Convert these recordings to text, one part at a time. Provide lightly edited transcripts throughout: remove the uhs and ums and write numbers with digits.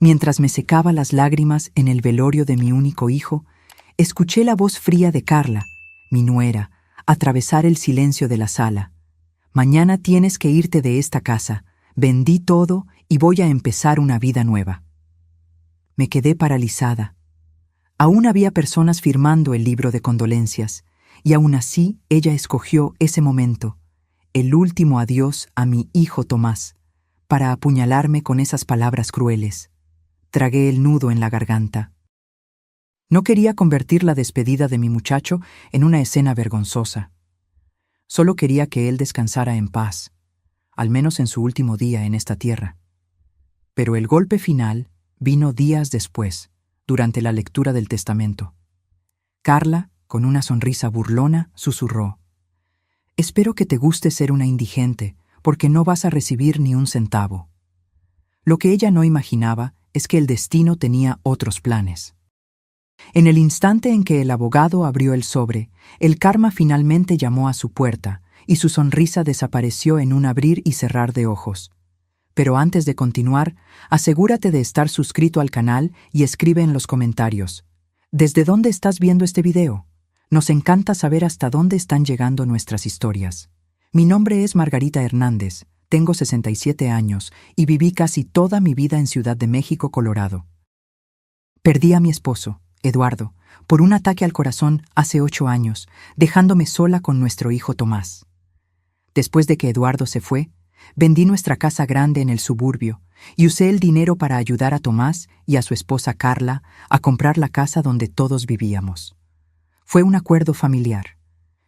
Mientras me secaba las lágrimas en el velorio de mi único hijo, escuché la voz fría de Carla, mi nuera, atravesar el silencio de la sala. Mañana tienes que irte de esta casa. Vendí todo y voy a empezar una vida nueva. Me quedé paralizada. Aún había personas firmando el libro de condolencias, y aún así ella escogió ese momento, el último adiós a mi hijo Tomás, para apuñalarme con esas palabras crueles. Tragué el nudo en la garganta. No quería convertir la despedida de mi muchacho en una escena vergonzosa. Solo quería que él descansara en paz, al menos en su último día en esta tierra. Pero el golpe final vino días después, durante la lectura del testamento. Carla, con una sonrisa burlona, susurró: «Espero que te guste ser una indigente, porque no vas a recibir ni un centavo». Lo que ella no imaginaba es que el destino tenía otros planes. En el instante en que el abogado abrió el sobre, el karma finalmente llamó a su puerta, y su sonrisa desapareció en un abrir y cerrar de ojos. Pero antes de continuar, asegúrate de estar suscrito al canal y escribe en los comentarios: ¿desde dónde estás viendo este video? Nos encanta saber hasta dónde están llegando nuestras historias. Mi nombre es Margarita Hernández, tengo 67 años y viví casi toda mi vida en Ciudad de México, Colorado. Perdí a mi esposo, Eduardo, por un ataque al corazón hace 8 años, dejándome sola con nuestro hijo Tomás. Después de que Eduardo se fue, vendí nuestra casa grande en el suburbio y usé el dinero para ayudar a Tomás y a su esposa Carla a comprar la casa donde todos vivíamos. Fue un acuerdo familiar.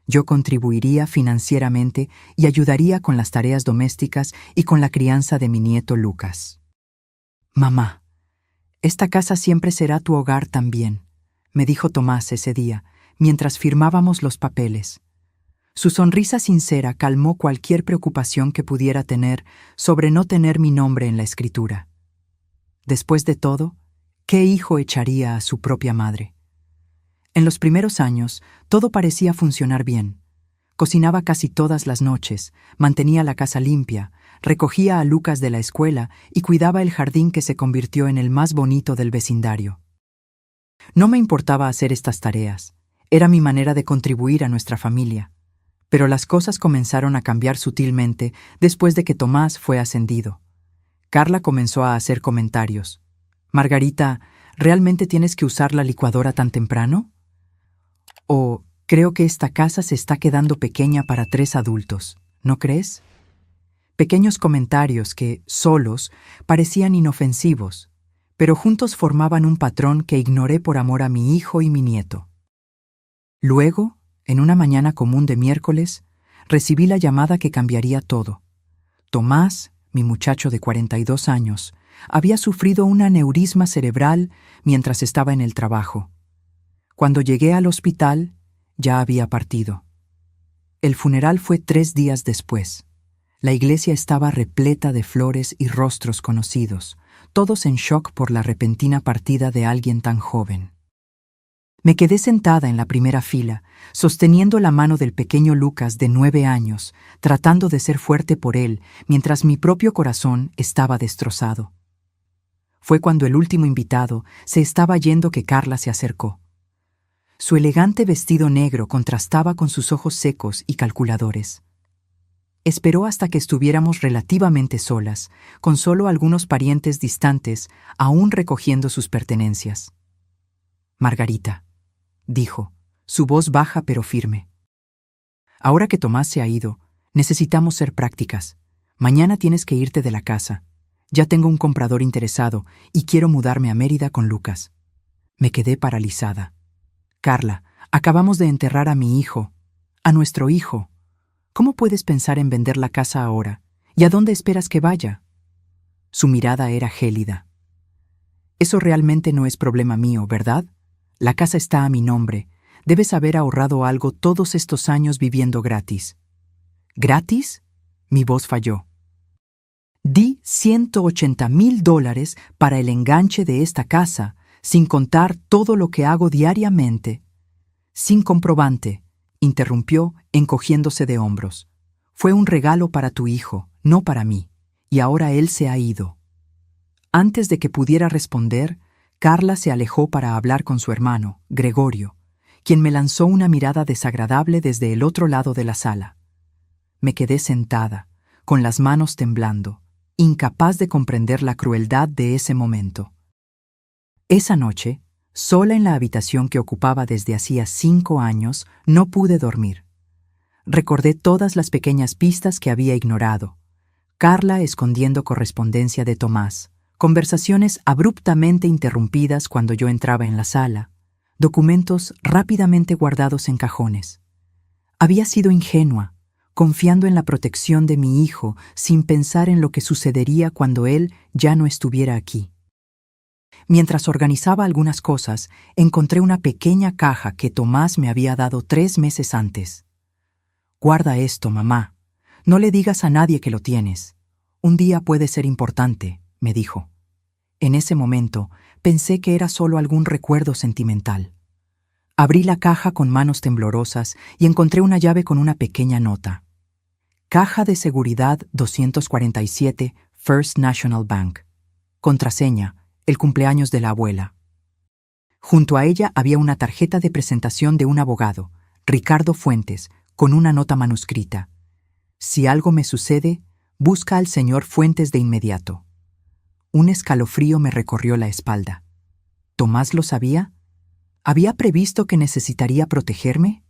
Yo contribuiría financieramente y ayudaría con las tareas domésticas y con la crianza de mi nieto Lucas. «Mamá, esta casa siempre será tu hogar también», me dijo Tomás ese día, mientras firmábamos los papeles. Su sonrisa sincera calmó cualquier preocupación que pudiera tener sobre no tener mi nombre en la escritura. Después de todo, ¿qué hijo echaría a su propia madre? En los primeros años, todo parecía funcionar bien. Cocinaba casi todas las noches, mantenía la casa limpia, recogía a Lucas de la escuela y cuidaba el jardín que se convirtió en el más bonito del vecindario. No me importaba hacer estas tareas. Era mi manera de contribuir a nuestra familia. Pero las cosas comenzaron a cambiar sutilmente después de que Tomás fue ascendido. Carla comenzó a hacer comentarios. «Margarita, ¿realmente tienes que usar la licuadora tan temprano?» O «Creo que esta casa se está quedando pequeña para 3 adultos, ¿no crees?» Pequeños comentarios que, solos, parecían inofensivos, pero juntos formaban un patrón que ignoré por amor a mi hijo y mi nieto. Luego, en una mañana común de miércoles, recibí la llamada que cambiaría todo. Tomás, mi muchacho de 42 años, había sufrido un aneurisma cerebral mientras estaba en el trabajo. Cuando llegué al hospital, ya había partido. El funeral fue 3 días después. La iglesia estaba repleta de flores y rostros conocidos, todos en shock por la repentina partida de alguien tan joven. Me quedé sentada en la primera fila, sosteniendo la mano del pequeño Lucas de 9 años, tratando de ser fuerte por él, mientras mi propio corazón estaba destrozado. Fue cuando el último invitado se estaba yendo que Carla se acercó. Su elegante vestido negro contrastaba con sus ojos secos y calculadores. Esperó hasta que estuviéramos relativamente solas, con solo algunos parientes distantes aún recogiendo sus pertenencias. «Margarita», dijo, su voz baja pero firme. «Ahora que Tomás se ha ido, necesitamos ser prácticas. Mañana tienes que irte de la casa. Ya tengo un comprador interesado y quiero mudarme a Mérida con Lucas». Me quedé paralizada. «Carla, acabamos de enterrar a mi hijo, a nuestro hijo. ¿Cómo puedes pensar en vender la casa ahora? ¿Y a dónde esperas que vaya?» Su mirada era gélida. «Eso realmente no es problema mío, ¿verdad? La casa está a mi nombre. Debes haber ahorrado algo todos estos años viviendo gratis». «¿Gratis?», mi voz falló. «Di $180,000 para el enganche de esta casa, sin contar todo lo que hago diariamente». «Sin comprobante», interrumpió, encogiéndose de hombros. «Fue un regalo para tu hijo, no para mí, y ahora él se ha ido». Antes de que pudiera responder, Carla se alejó para hablar con su hermano, Gregorio, quien me lanzó una mirada desagradable desde el otro lado de la sala. Me quedé sentada, con las manos temblando, incapaz de comprender la crueldad de ese momento. Esa noche, sola en la habitación que ocupaba desde hacía 5 años, no pude dormir. Recordé todas las pequeñas pistas que había ignorado. Carla escondiendo correspondencia de Tomás, conversaciones abruptamente interrumpidas cuando yo entraba en la sala, documentos rápidamente guardados en cajones. Había sido ingenua, confiando en la protección de mi hijo sin pensar en lo que sucedería cuando él ya no estuviera aquí. Mientras organizaba algunas cosas, encontré una pequeña caja que Tomás me había dado 3 meses antes. «Guarda esto, mamá. No le digas a nadie que lo tienes. Un día puede ser importante», me dijo. En ese momento, pensé que era solo algún recuerdo sentimental. Abrí la caja con manos temblorosas y encontré una llave con una pequeña nota. Caja de seguridad 247, First National Bank. Contraseña, el cumpleaños de la abuela. Junto a ella había una tarjeta de presentación de un abogado, Ricardo Fuentes, con una nota manuscrita. «Si algo me sucede, busca al señor Fuentes de inmediato». Un escalofrío me recorrió la espalda. ¿Tomás lo sabía? ¿Había previsto que necesitaría protegerme?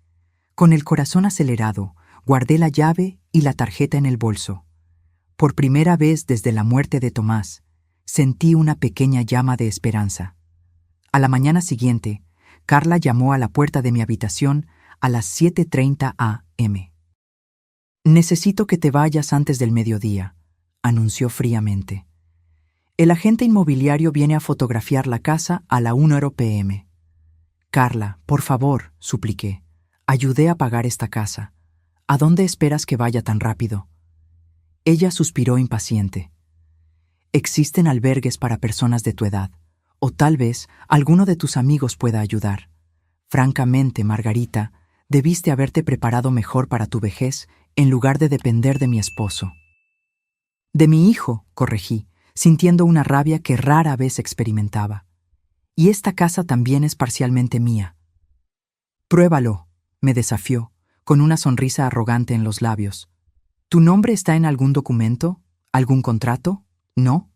Con el corazón acelerado, guardé la llave y la tarjeta en el bolso. Por primera vez desde la muerte de Tomás, sentí una pequeña llama de esperanza. A la mañana siguiente, Carla llamó a la puerta de mi habitación a las 7:30 a.m. «Necesito que te vayas antes del mediodía», anunció fríamente. «El agente inmobiliario viene a fotografiar la casa a la 1 p.m. «Carla, por favor», supliqué. «Ayudé a pagar esta casa. ¿A dónde esperas que vaya tan rápido?» Ella suspiró impaciente. «Existen albergues para personas de tu edad, o tal vez alguno de tus amigos pueda ayudar. Francamente, Margarita, debiste haberte preparado mejor para tu vejez en lugar de depender de mi esposo». «De mi hijo», corregí, sintiendo una rabia que rara vez experimentaba. «Y esta casa también es parcialmente mía». «Pruébalo», me desafió, con una sonrisa arrogante en los labios. «¿Tu nombre está en algún documento? ¿Algún contrato? ¿No?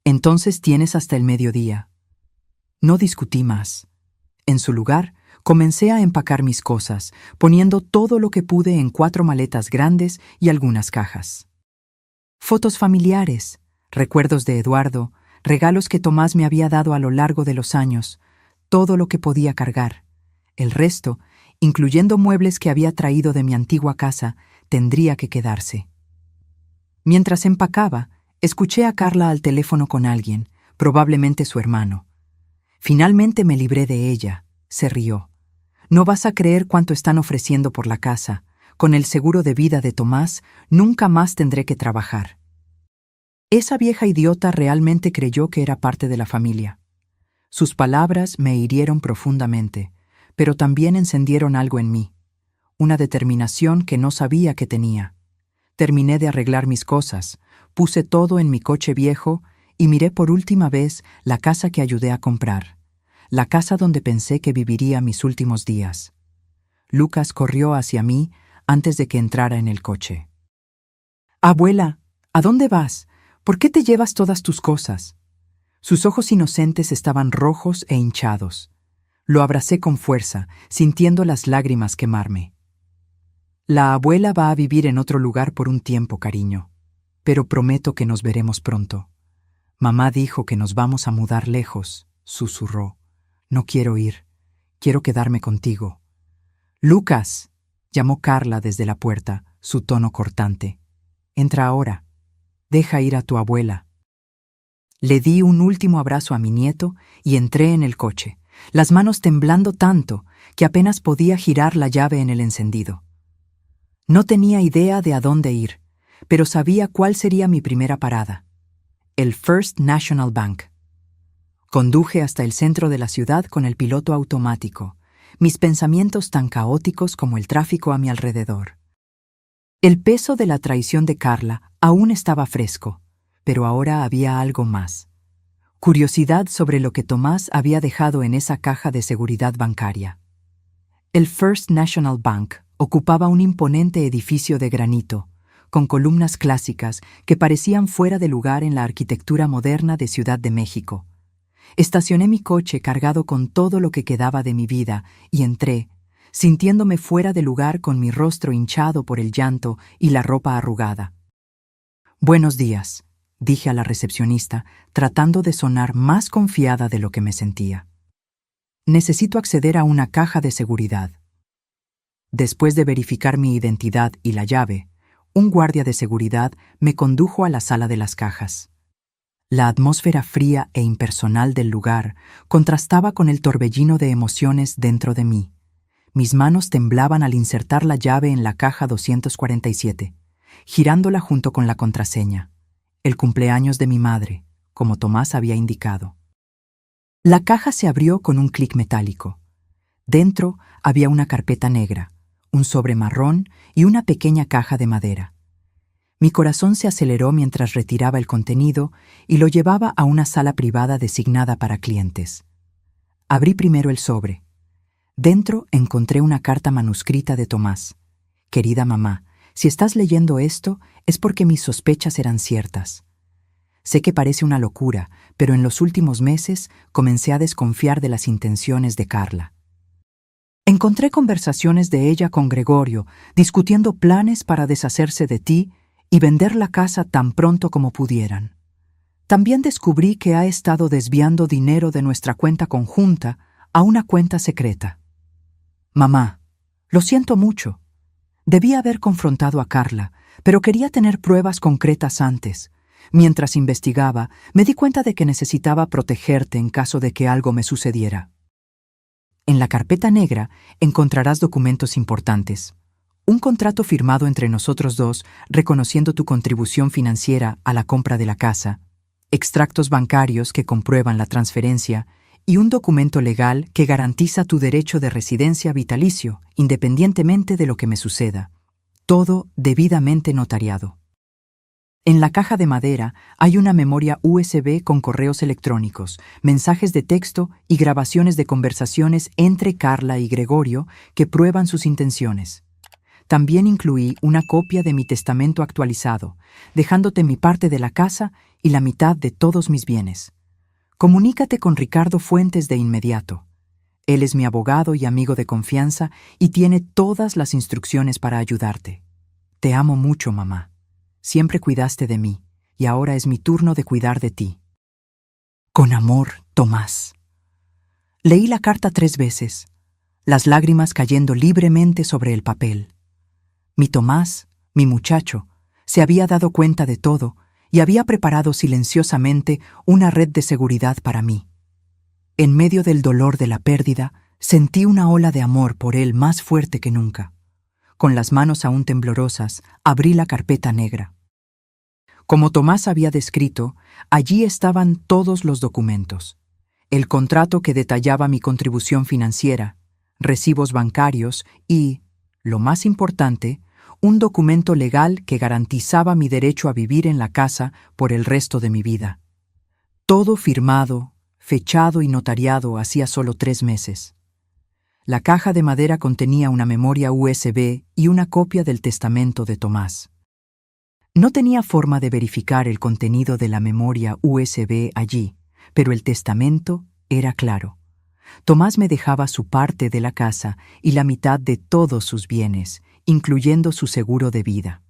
Entonces tienes hasta el mediodía». No discutí más. En su lugar, comencé a empacar mis cosas, poniendo todo lo que pude en 4 maletas grandes y algunas cajas. Fotos familiares, recuerdos de Eduardo, regalos que Tomás me había dado a lo largo de los años, todo lo que podía cargar. El resto, incluyendo muebles que había traído de mi antigua casa, tendría que quedarse. Mientras empacaba, escuché a Carla al teléfono con alguien, probablemente su hermano. Finalmente me libré de ella. Se rió. «No vas a creer cuánto están ofreciendo por la casa. Con el seguro de vida de Tomás, nunca más tendré que trabajar». Esa vieja idiota realmente creyó que era parte de la familia. Sus palabras me hirieron profundamente, pero también encendieron algo en mí, una determinación que no sabía que tenía. Terminé de arreglar mis cosas, puse todo en mi coche viejo y miré por última vez la casa que ayudé a comprar, la casa donde pensé que viviría mis últimos días. Lucas corrió hacia mí antes de que entrara en el coche. «Abuela, ¿a dónde vas? ¿Por qué te llevas todas tus cosas?» Sus ojos inocentes estaban rojos e hinchados. Lo abracé con fuerza, sintiendo las lágrimas quemarme. «La abuela va a vivir en otro lugar por un tiempo, cariño, pero prometo que nos veremos pronto. Mamá dijo que nos vamos a mudar lejos», susurró. «No quiero ir. Quiero quedarme contigo». «Lucas», llamó Carla desde la puerta, su tono cortante. «Entra ahora. Deja ir a tu abuela». Le di un último abrazo a mi nieto y entré en el coche, las manos temblando tanto que apenas podía girar la llave en el encendido. No tenía idea de a dónde ir, pero sabía cuál sería mi primera parada: el First National Bank. Conduje hasta el centro de la ciudad con el piloto automático, mis pensamientos tan caóticos como el tráfico a mi alrededor. El peso de la traición de Carla aún estaba fresco, pero ahora había algo más. Curiosidad sobre lo que Tomás había dejado en esa caja de seguridad bancaria. El First National Bank ocupaba un imponente edificio de granito, con columnas clásicas que parecían fuera de lugar en la arquitectura moderna de Ciudad de México. Estacioné mi coche cargado con todo lo que quedaba de mi vida y entré, sintiéndome fuera de lugar con mi rostro hinchado por el llanto y la ropa arrugada. «Buenos días», dije a la recepcionista, tratando de sonar más confiada de lo que me sentía. «Necesito acceder a una caja de seguridad». Después de verificar mi identidad y la llave, un guardia de seguridad me condujo a la sala de las cajas. La atmósfera fría e impersonal del lugar contrastaba con el torbellino de emociones dentro de mí. Mis manos temblaban al insertar la llave en la caja 247, girándola junto con la contraseña. El cumpleaños de mi madre, como Tomás había indicado. La caja se abrió con un clic metálico. Dentro había una carpeta negra, un sobre marrón y una pequeña caja de madera. Mi corazón se aceleró mientras retiraba el contenido y lo llevaba a una sala privada designada para clientes. Abrí primero el sobre. Dentro encontré una carta manuscrita de Tomás. «Querida mamá, si estás leyendo esto es porque mis sospechas eran ciertas. Sé que parece una locura, pero en los últimos meses comencé a desconfiar de las intenciones de Carla. Encontré conversaciones de ella con Gregorio, discutiendo planes para deshacerse de ti y vender la casa tan pronto como pudieran. También descubrí que ha estado desviando dinero de nuestra cuenta conjunta a una cuenta secreta. Mamá, lo siento mucho. Debí haber confrontado a Carla, pero quería tener pruebas concretas antes. Mientras investigaba, me di cuenta de que necesitaba protegerte en caso de que algo me sucediera. En la carpeta negra encontrarás documentos importantes. Un contrato firmado entre nosotros dos reconociendo tu contribución financiera a la compra de la casa, extractos bancarios que comprueban la transferencia y un documento legal que garantiza tu derecho de residencia vitalicio, independientemente de lo que me suceda. Todo debidamente notariado. En la caja de madera hay una memoria USB con correos electrónicos, mensajes de texto y grabaciones de conversaciones entre Carla y Gregorio que prueban sus intenciones. También incluí una copia de mi testamento actualizado, dejándote mi parte de la casa y la mitad de todos mis bienes. Comunícate con Ricardo Fuentes de inmediato. Él es mi abogado y amigo de confianza y tiene todas las instrucciones para ayudarte. Te amo mucho, mamá. Siempre cuidaste de mí y ahora es mi turno de cuidar de ti. Con amor, Tomás. Leí la carta 3 veces, las lágrimas cayendo libremente sobre el papel. Mi Tomás, mi muchacho, se había dado cuenta de todo y había preparado silenciosamente una red de seguridad para mí. En medio del dolor de la pérdida, sentí una ola de amor por él más fuerte que nunca. Con las manos aún temblorosas, abrí la carpeta negra. Como Tomás había descrito, allí estaban todos los documentos. El contrato que detallaba mi contribución financiera, recibos bancarios y, lo más importante, un documento legal que garantizaba mi derecho a vivir en la casa por el resto de mi vida. Todo firmado, fechado y notariado hacía solo 3 meses. La caja de madera contenía una memoria USB y una copia del testamento de Tomás. No tenía forma de verificar el contenido de la memoria USB allí, pero el testamento era claro. Tomás me dejaba su parte de la casa y la mitad de todos sus bienes, incluyendo su seguro de vida.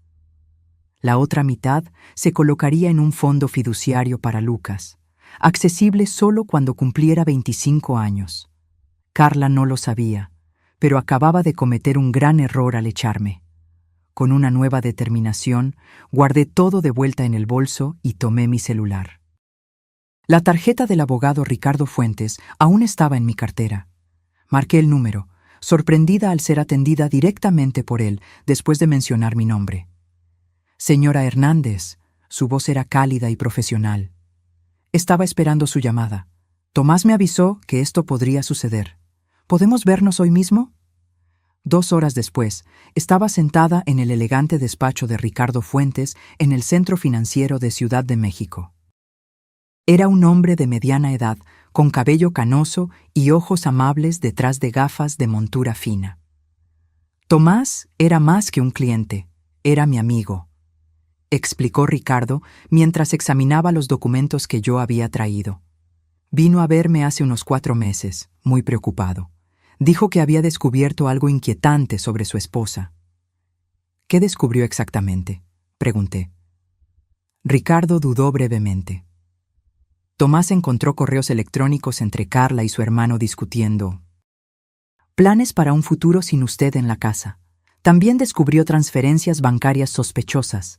La otra mitad se colocaría en un fondo fiduciario para Lucas, accesible solo cuando cumpliera 25 años. Carla no lo sabía, pero acababa de cometer un gran error al echarme. Con una nueva determinación, guardé todo de vuelta en el bolso y tomé mi celular. La tarjeta del abogado Ricardo Fuentes aún estaba en mi cartera. Marqué el número, sorprendida al ser atendida directamente por él después de mencionar mi nombre. «Señora Hernández», su voz era cálida y profesional. Estaba esperando su llamada. Tomás me avisó que esto podría suceder. ¿Podemos vernos hoy mismo? 2 horas después, estaba sentada en el elegante despacho de Ricardo Fuentes en el Centro Financiero de Ciudad de México. Era un hombre de mediana edad, con cabello canoso y ojos amables detrás de gafas de montura fina. Tomás era más que un cliente, era mi amigo, explicó Ricardo mientras examinaba los documentos que yo había traído. Vino a verme hace unos 4 meses, muy preocupado. Dijo que había descubierto algo inquietante sobre su esposa. ¿Qué descubrió exactamente?, pregunté. Ricardo dudó brevemente. Tomás encontró correos electrónicos entre Carla y su hermano discutiendo planes para un futuro sin usted en la casa. También descubrió transferencias bancarias sospechosas.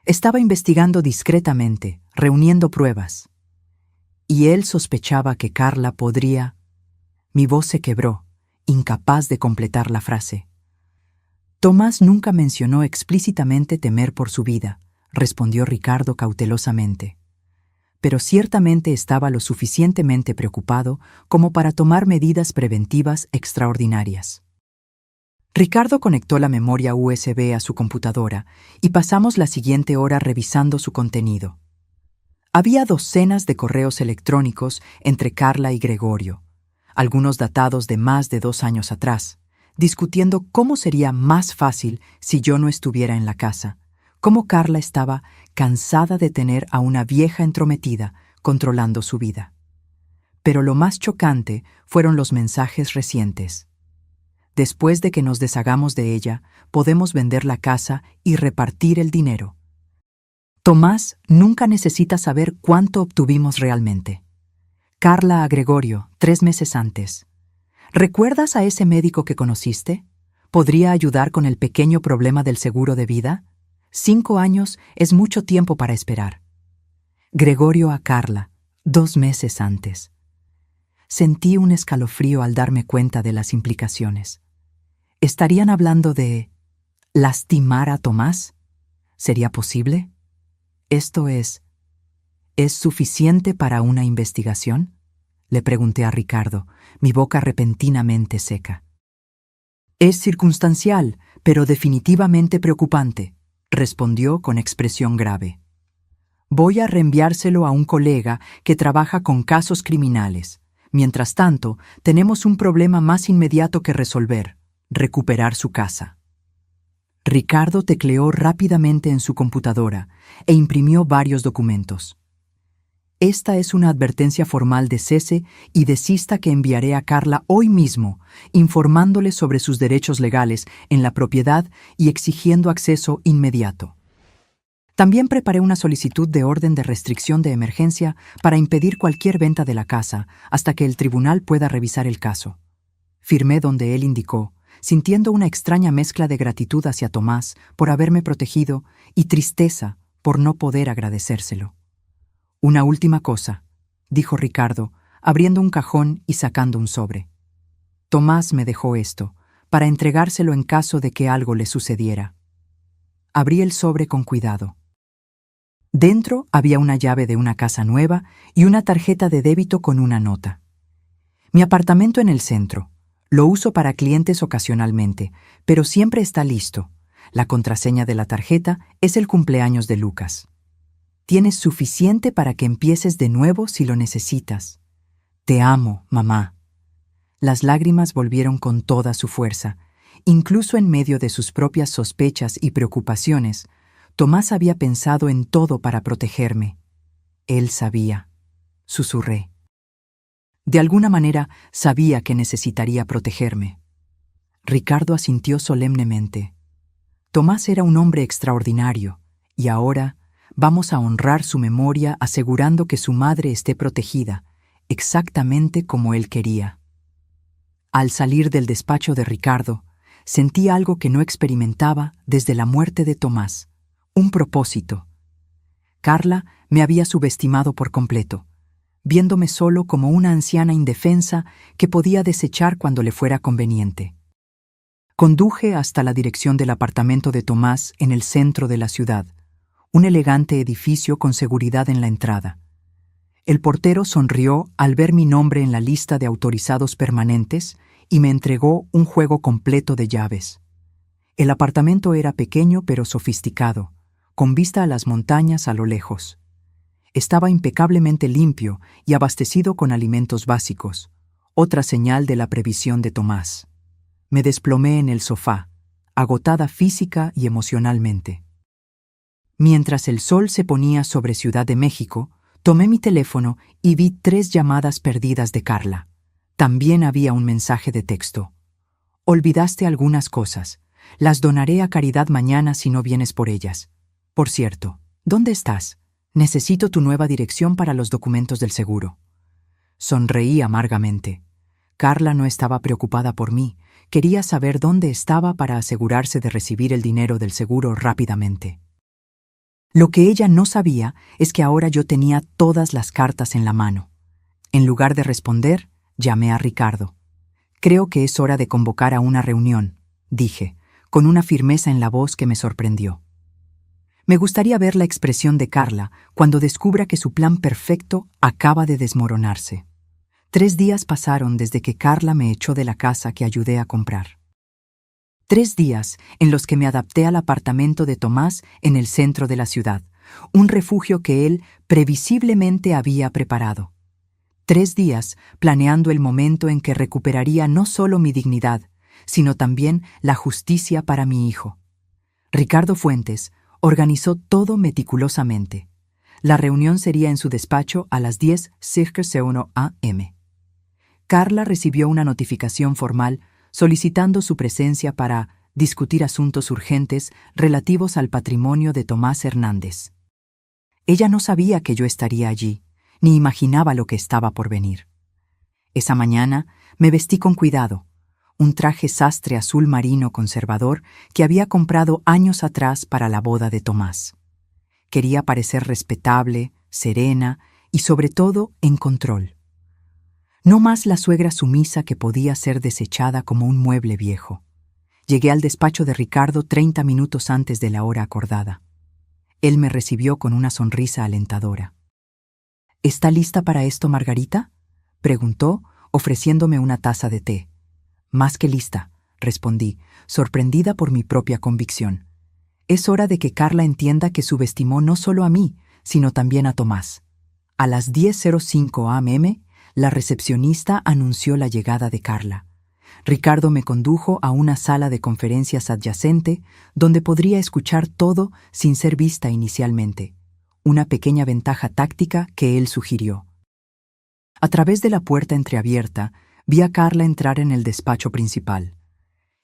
Estaba investigando discretamente, reuniendo pruebas. Y él sospechaba que Carla podría... Mi voz se quebró, incapaz de completar la frase. Tomás nunca mencionó explícitamente temer por su vida, respondió Ricardo cautelosamente. Pero ciertamente estaba lo suficientemente preocupado como para tomar medidas preventivas extraordinarias. Ricardo conectó la memoria USB a su computadora y pasamos la siguiente hora revisando su contenido. Había docenas de correos electrónicos entre Carla y Gregorio, algunos datados de más de 2 años atrás, discutiendo cómo sería más fácil si yo no estuviera en la casa, cómo Carla estaba cansada de tener a una vieja entrometida controlando su vida. Pero lo más chocante fueron los mensajes recientes. Después de que nos deshagamos de ella, podemos vender la casa y repartir el dinero. Tomás nunca necesita saber cuánto obtuvimos realmente. Carla a Gregorio, 3 meses antes. ¿Recuerdas a ese médico que conociste? ¿Podría ayudar con el pequeño problema del seguro de vida? 5 años es mucho tiempo para esperar. Gregorio a Carla, 2 meses antes. Sentí un escalofrío al darme cuenta de las implicaciones. ¿Estarían hablando de lastimar a Tomás? ¿Sería posible? Esto ¿es suficiente para una investigación?, le pregunté a Ricardo, mi boca repentinamente seca. Es circunstancial, pero definitivamente preocupante, respondió con expresión grave. Voy a reenviárselo a un colega que trabaja con casos criminales. Mientras tanto, tenemos un problema más inmediato que resolver: recuperar su casa. Ricardo tecleó rápidamente en su computadora e imprimió varios documentos. Esta es una advertencia formal de cese y desista que enviaré a Carla hoy mismo, informándole sobre sus derechos legales en la propiedad y exigiendo acceso inmediato. También preparé una solicitud de orden de restricción de emergencia para impedir cualquier venta de la casa hasta que el tribunal pueda revisar el caso. Firmé donde él indicó, sintiendo una extraña mezcla de gratitud hacia Tomás por haberme protegido y tristeza por no poder agradecérselo. Una última cosa, dijo Ricardo, abriendo un cajón y sacando un sobre. Tomás me dejó esto, para entregárselo en caso de que algo le sucediera. Abrí el sobre con cuidado. Dentro había una llave de una casa nueva y una tarjeta de débito con una nota. Mi apartamento en el centro. Lo uso para clientes ocasionalmente, pero siempre está listo. La contraseña de la tarjeta es el cumpleaños de Lucas. Tienes suficiente para que empieces de nuevo si lo necesitas. Te amo, mamá. Las lágrimas volvieron con toda su fuerza. Incluso en medio de sus propias sospechas y preocupaciones, Tomás había pensado en todo para protegerme. Él sabía. Susurré. De alguna manera sabía que necesitaría protegerme. Ricardo asintió solemnemente. Tomás era un hombre extraordinario, y ahora vamos a honrar su memoria asegurando que su madre esté protegida, exactamente como él quería. Al salir del despacho de Ricardo, sentí algo que no experimentaba desde la muerte de Tomás, un propósito. Carla me había subestimado por completo, viéndome solo como una anciana indefensa que podía desechar cuando le fuera conveniente. Conduje hasta la dirección del apartamento de Tomás en el centro de la ciudad, un elegante edificio con seguridad en la entrada. El portero sonrió al ver mi nombre en la lista de autorizados permanentes y me entregó un juego completo de llaves. El apartamento era pequeño pero sofisticado, con vista a las montañas a lo lejos. Estaba impecablemente limpio y abastecido con alimentos básicos, otra señal de la previsión de Tomás. Me desplomé en el sofá, agotada física y emocionalmente. Mientras el sol se ponía sobre Ciudad de México, tomé mi teléfono y vi 3 llamadas perdidas de Carla. También había un mensaje de texto. Olvidaste algunas cosas. Las donaré a caridad mañana si no vienes por ellas. Por cierto, ¿dónde estás? Necesito tu nueva dirección para los documentos del seguro. Sonreí amargamente. Carla no estaba preocupada por mí. Quería saber dónde estaba para asegurarse de recibir el dinero del seguro rápidamente. Lo que ella no sabía es que ahora yo tenía todas las cartas en la mano. En lugar de responder, llamé a Ricardo. Creo que es hora de convocar a una reunión, dije, con una firmeza en la voz que me sorprendió. Me gustaría ver la expresión de Carla cuando descubra que su plan perfecto acaba de desmoronarse. 3 días pasaron desde que Carla me echó de la casa que ayudé a comprar. 3 días en los que me adapté al apartamento de Tomás en el centro de la ciudad, un refugio que él previsiblemente había preparado. 3 días planeando el momento en que recuperaría no solo mi dignidad, sino también la justicia para mi hijo. Ricardo Fuentes organizó todo meticulosamente. La reunión sería en su despacho a las 10:01 a.m. Carla recibió una notificación formal solicitando su presencia para discutir asuntos urgentes relativos al patrimonio de Tomás Hernández. Ella no sabía que yo estaría allí, ni imaginaba lo que estaba por venir. Esa mañana me vestí con cuidado, un traje sastre azul marino conservador que había comprado años atrás para la boda de Tomás. Quería parecer respetable, serena y sobre todo en control. No más la suegra sumisa que podía ser desechada como un mueble viejo. Llegué al despacho de Ricardo 30 minutos antes de la hora acordada. Él me recibió con una sonrisa alentadora. ¿Está lista para esto, Margarita?, preguntó, ofreciéndome una taza de té. Más que lista, respondí, sorprendida por mi propia convicción. Es hora de que Carla entienda que subestimó no solo a mí, sino también a Tomás. A las 10:05 a.m., la recepcionista anunció la llegada de Carla. Ricardo me condujo a una sala de conferencias adyacente donde podría escuchar todo sin ser vista inicialmente, una pequeña ventaja táctica que él sugirió. A través de la puerta entreabierta, vi a Carla entrar en el despacho principal.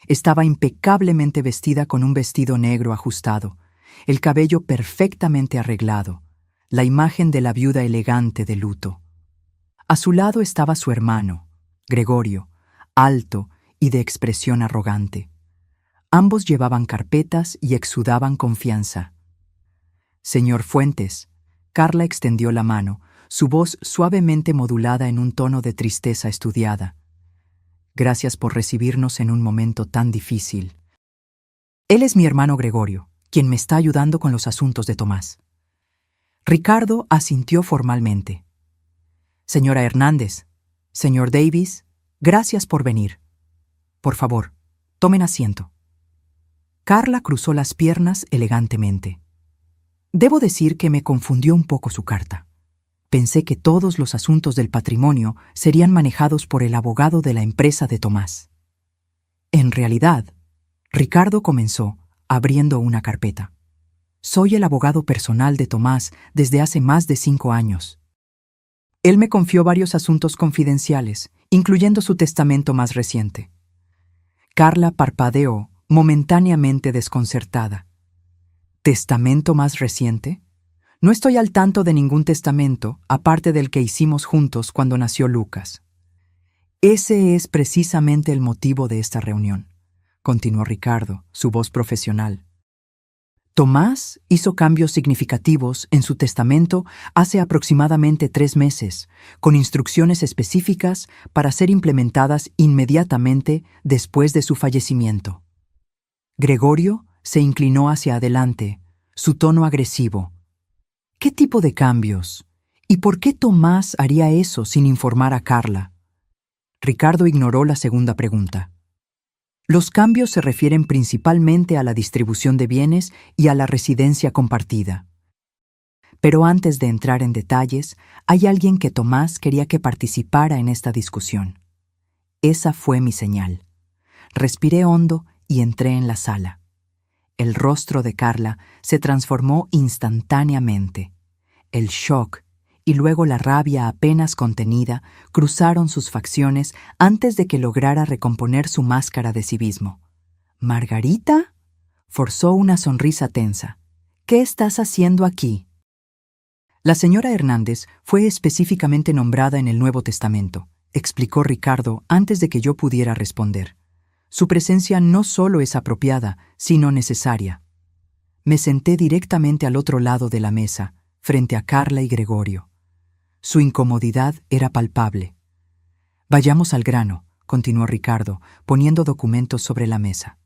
Estaba impecablemente vestida con un vestido negro ajustado, el cabello perfectamente arreglado, la imagen de la viuda elegante de luto. A su lado estaba su hermano, Gregorio, alto y de expresión arrogante. Ambos llevaban carpetas y exudaban confianza. «Señor Fuentes», Carla extendió la mano, su voz suavemente modulada en un tono de tristeza estudiada. «Gracias por recibirnos en un momento tan difícil. Él es mi hermano Gregorio, quien me está ayudando con los asuntos de Tomás». Ricardo asintió formalmente. «Señora Hernández, señor Davis, gracias por venir. Por favor, tomen asiento». Carla cruzó las piernas elegantemente. Debo decir que me confundió un poco su carta. Pensé que todos los asuntos del patrimonio serían manejados por el abogado de la empresa de Tomás. En realidad, Ricardo comenzó abriendo una carpeta. Soy el abogado personal de Tomás desde hace más de 5 años. Él me confió varios asuntos confidenciales, incluyendo su testamento más reciente. Carla parpadeó, momentáneamente desconcertada. ¿Testamento más reciente? No estoy al tanto de ningún testamento, aparte del que hicimos juntos cuando nació Lucas. Ese es precisamente el motivo de esta reunión, continuó Ricardo, su voz profesional. Tomás hizo cambios significativos en su testamento hace aproximadamente 3 meses, con instrucciones específicas para ser implementadas inmediatamente después de su fallecimiento. Gregorio se inclinó hacia adelante, su tono agresivo. ¿Qué tipo de cambios? ¿Y por qué Tomás haría eso sin informar a Carla? Ricardo ignoró la segunda pregunta. Los cambios se refieren principalmente a la distribución de bienes y a la residencia compartida. Pero antes de entrar en detalles, hay alguien que Tomás quería que participara en esta discusión. Esa fue mi señal. Respiré hondo y entré en la sala. El rostro de Carla se transformó instantáneamente. El shock y luego la rabia apenas contenida cruzaron sus facciones antes de que lograra recomponer su máscara de civismo. ¿Margarita? Forzó una sonrisa tensa. ¿Qué estás haciendo aquí? La señora Hernández fue específicamente nombrada en el Nuevo Testamento, explicó Ricardo antes de que yo pudiera responder. Su presencia no solo es apropiada, sino necesaria. Me senté directamente al otro lado de la mesa, frente a Carla y Gregorio. Su incomodidad era palpable. Vayamos al grano, continuó Ricardo, poniendo documentos sobre la mesa.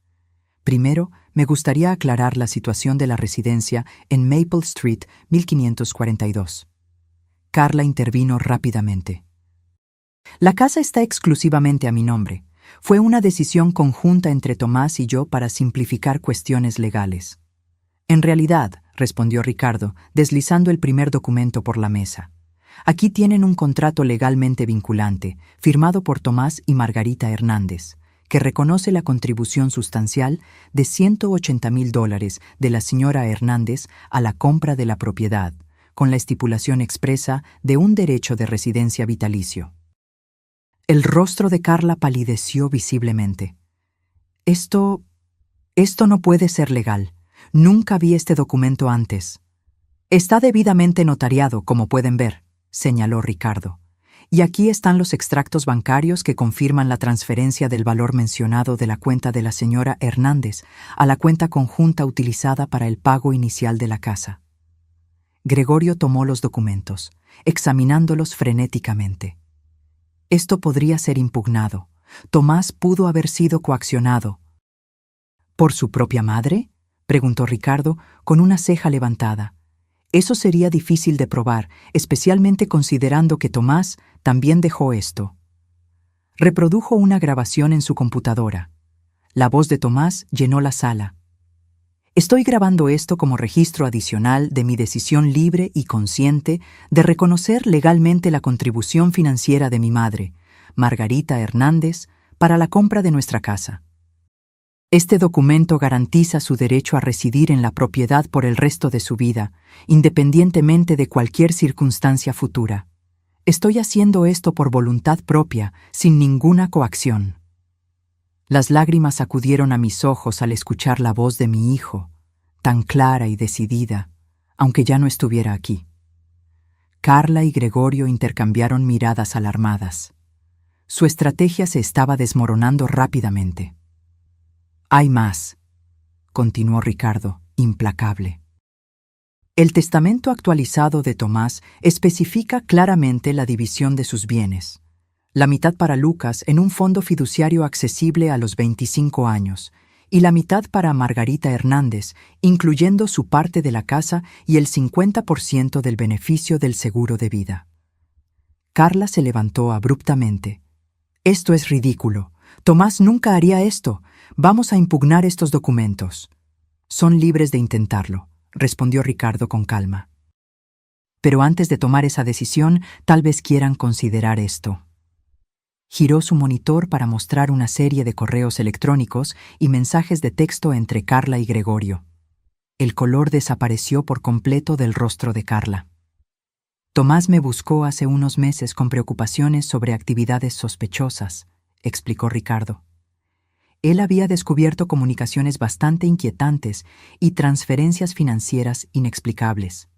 Primero, me gustaría aclarar la situación de la residencia en Maple Street, 1542. Carla intervino rápidamente. La casa está exclusivamente a mi nombre. Fue una decisión conjunta entre Tomás y yo para simplificar cuestiones legales. En realidad, respondió Ricardo, deslizando el primer documento por la mesa. Aquí tienen un contrato legalmente vinculante, firmado por Tomás y Margarita Hernández, que reconoce la contribución sustancial de $180,000 de la señora Hernández a la compra de la propiedad, con la estipulación expresa de un derecho de residencia vitalicio. El rostro de Carla palideció visiblemente. Esto no puede ser legal. Nunca vi este documento antes. Está debidamente notariado, como pueden ver, señaló Ricardo. Y aquí están los extractos bancarios que confirman la transferencia del valor mencionado de la cuenta de la señora Hernández a la cuenta conjunta utilizada para el pago inicial de la casa. Gregorio tomó los documentos, examinándolos frenéticamente. Esto podría ser impugnado. Tomás pudo haber sido coaccionado. ¿Por su propia madre?, preguntó Ricardo con una ceja levantada. Eso sería difícil de probar, especialmente considerando que Tomás también dejó esto. Reprodujo una grabación en su computadora. La voz de Tomás llenó la sala. Estoy grabando esto como registro adicional de mi decisión libre y consciente de reconocer legalmente la contribución financiera de mi madre, Margarita Hernández, para la compra de nuestra casa. Este documento garantiza su derecho a residir en la propiedad por el resto de su vida, independientemente de cualquier circunstancia futura. Estoy haciendo esto por voluntad propia, sin ninguna coacción. Las lágrimas acudieron a mis ojos al escuchar la voz de mi hijo, tan clara y decidida, aunque ya no estuviera aquí. Carla y Gregorio intercambiaron miradas alarmadas. Su estrategia se estaba desmoronando rápidamente. Hay más, continuó Ricardo, implacable. El testamento actualizado de Tomás especifica claramente la división de sus bienes. La mitad para Lucas en un fondo fiduciario accesible a los 25 años y la mitad para Margarita Hernández, incluyendo su parte de la casa y el 50% del beneficio del seguro de vida. Carla se levantó abruptamente. Esto es ridículo. Tomás nunca haría esto. Vamos a impugnar estos documentos. Son libres de intentarlo, respondió Ricardo con calma. Pero antes de tomar esa decisión, tal vez quieran considerar esto. Giró su monitor para mostrar una serie de correos electrónicos y mensajes de texto entre Carla y Gregorio. El color desapareció por completo del rostro de Carla. Tomás me buscó hace unos meses con preocupaciones sobre actividades sospechosas, explicó Ricardo. Él había descubierto comunicaciones bastante inquietantes y transferencias financieras inexplicables.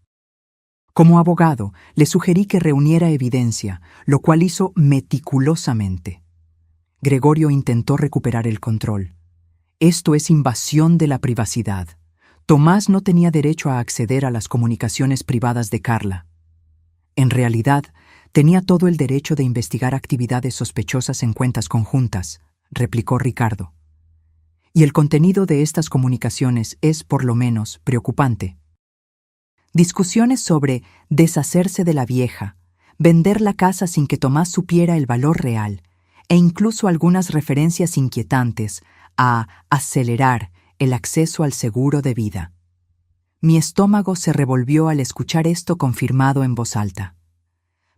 Como abogado, le sugerí que reuniera evidencia, lo cual hizo meticulosamente. Gregorio intentó recuperar el control. Esto es invasión de la privacidad. Tomás no tenía derecho a acceder a las comunicaciones privadas de Carla. En realidad, tenía todo el derecho de investigar actividades sospechosas en cuentas conjuntas, replicó Ricardo. Y el contenido de estas comunicaciones es, por lo menos, preocupante. Discusiones sobre deshacerse de la vieja, vender la casa sin que Tomás supiera el valor real, e incluso algunas referencias inquietantes a acelerar el acceso al seguro de vida. Mi estómago se revolvió al escuchar esto confirmado en voz alta.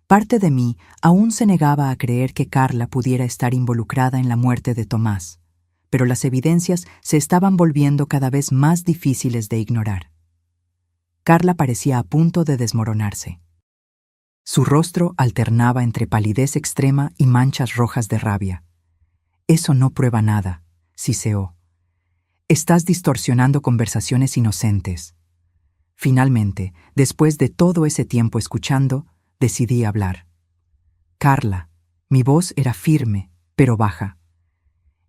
Parte de mí aún se negaba a creer que Carla pudiera estar involucrada en la muerte de Tomás, pero las evidencias se estaban volviendo cada vez más difíciles de ignorar. Carla parecía a punto de desmoronarse. Su rostro alternaba entre palidez extrema y manchas rojas de rabia. «Eso no prueba nada», siseó. «Estás distorsionando conversaciones inocentes». Finalmente, después de todo ese tiempo escuchando, decidí hablar. «Carla», mi voz era firme, pero baja.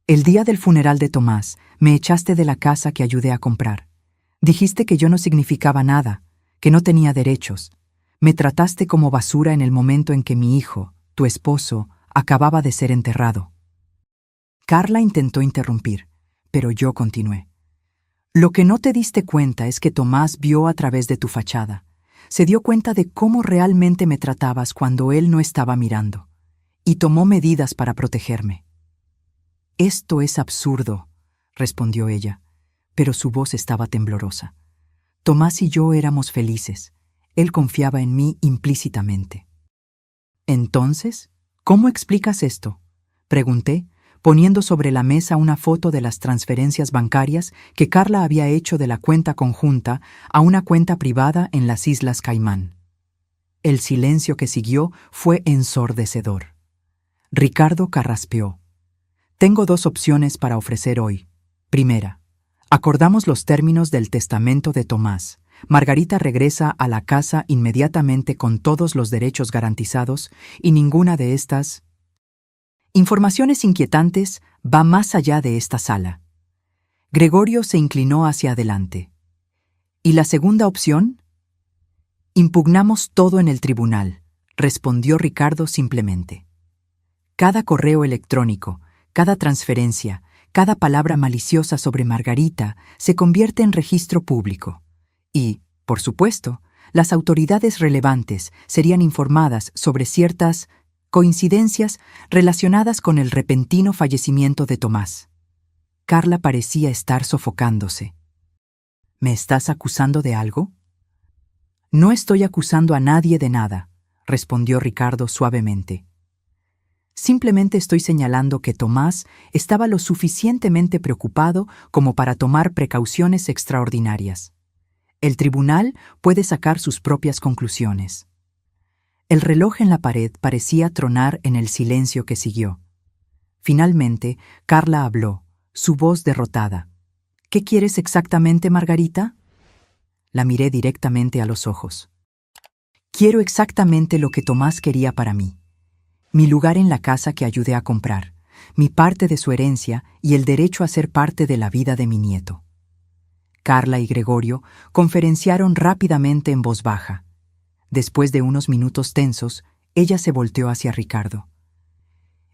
«El día del funeral de Tomás, me echaste de la casa que ayudé a comprar. Dijiste que yo no significaba nada, que no tenía derechos. Me trataste como basura en el momento en que mi hijo, tu esposo, acababa de ser enterrado». Carla intentó interrumpir, pero yo continué. «Lo que no te diste cuenta es que Tomás vio a través de tu fachada. Se dio cuenta de cómo realmente me tratabas cuando él no estaba mirando, y tomó medidas para protegerme». «Esto es absurdo», respondió ella, pero su voz estaba temblorosa. «Tomás y yo éramos felices. Él confiaba en mí implícitamente». «Entonces, ¿cómo explicas esto?», pregunté, poniendo sobre la mesa una foto de las transferencias bancarias que Carla había hecho de la cuenta conjunta a una cuenta privada en las Islas Caimán. El silencio que siguió fue ensordecedor. Ricardo carraspeó. «Tengo 2 opciones para ofrecer hoy. Primera, acordamos los términos del testamento de Tomás. Margarita regresa a la casa inmediatamente con todos los derechos garantizados y ninguna de estas informaciones inquietantes va más allá de esta sala». Gregorio se inclinó hacia adelante. «¿Y la segunda opción?». «Impugnamos todo en el tribunal», respondió Ricardo simplemente. «Cada correo electrónico, cada transferencia, cada palabra maliciosa sobre Margarita se convierte en registro público. Y, por supuesto, las autoridades relevantes serían informadas sobre ciertas coincidencias relacionadas con el repentino fallecimiento de Tomás». Carla parecía estar sofocándose. «¿Me estás acusando de algo?». «No estoy acusando a nadie de nada», respondió Ricardo suavemente. «Simplemente estoy señalando que Tomás estaba lo suficientemente preocupado como para tomar precauciones extraordinarias. El tribunal puede sacar sus propias conclusiones». El reloj en la pared parecía tronar en el silencio que siguió. Finalmente, Carla habló, su voz derrotada. «¿Qué quieres exactamente, Margarita?». La miré directamente a los ojos. «Quiero exactamente lo que Tomás quería para mí. Mi lugar en la casa que ayudé a comprar, mi parte de su herencia y el derecho a ser parte de la vida de mi nieto». Carla y Gregorio conferenciaron rápidamente en voz baja. Después de unos minutos tensos, ella se volteó hacia Ricardo.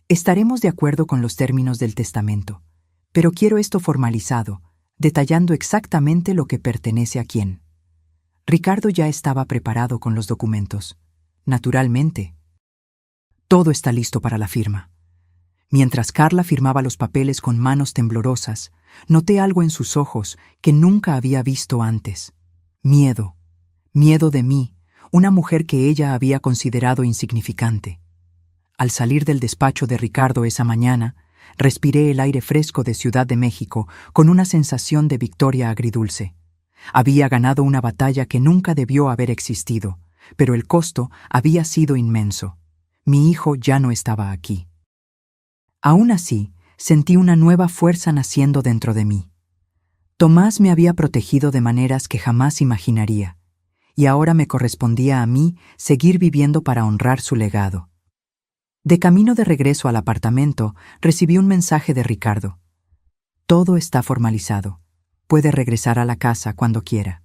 «Estaremos de acuerdo con los términos del testamento, pero quiero esto formalizado, detallando exactamente lo que pertenece a quién». Ricardo ya estaba preparado con los documentos. Naturalmente. Todo está listo para la firma. Mientras Carla firmaba los papeles con manos temblorosas, noté algo en sus ojos que nunca había visto antes. Miedo. Miedo de mí, una mujer que ella había considerado insignificante. Al salir del despacho de Ricardo esa mañana, respiré el aire fresco de Ciudad de México con una sensación de victoria agridulce. Había ganado una batalla que nunca debió haber existido, pero el costo había sido inmenso. Mi hijo ya no estaba aquí. Aún así, sentí una nueva fuerza naciendo dentro de mí. Tomás me había protegido de maneras que jamás imaginaría, y ahora me correspondía a mí seguir viviendo para honrar su legado. De camino de regreso al apartamento, recibí un mensaje de Ricardo. «Todo está formalizado. Puede regresar a la casa cuando quiera».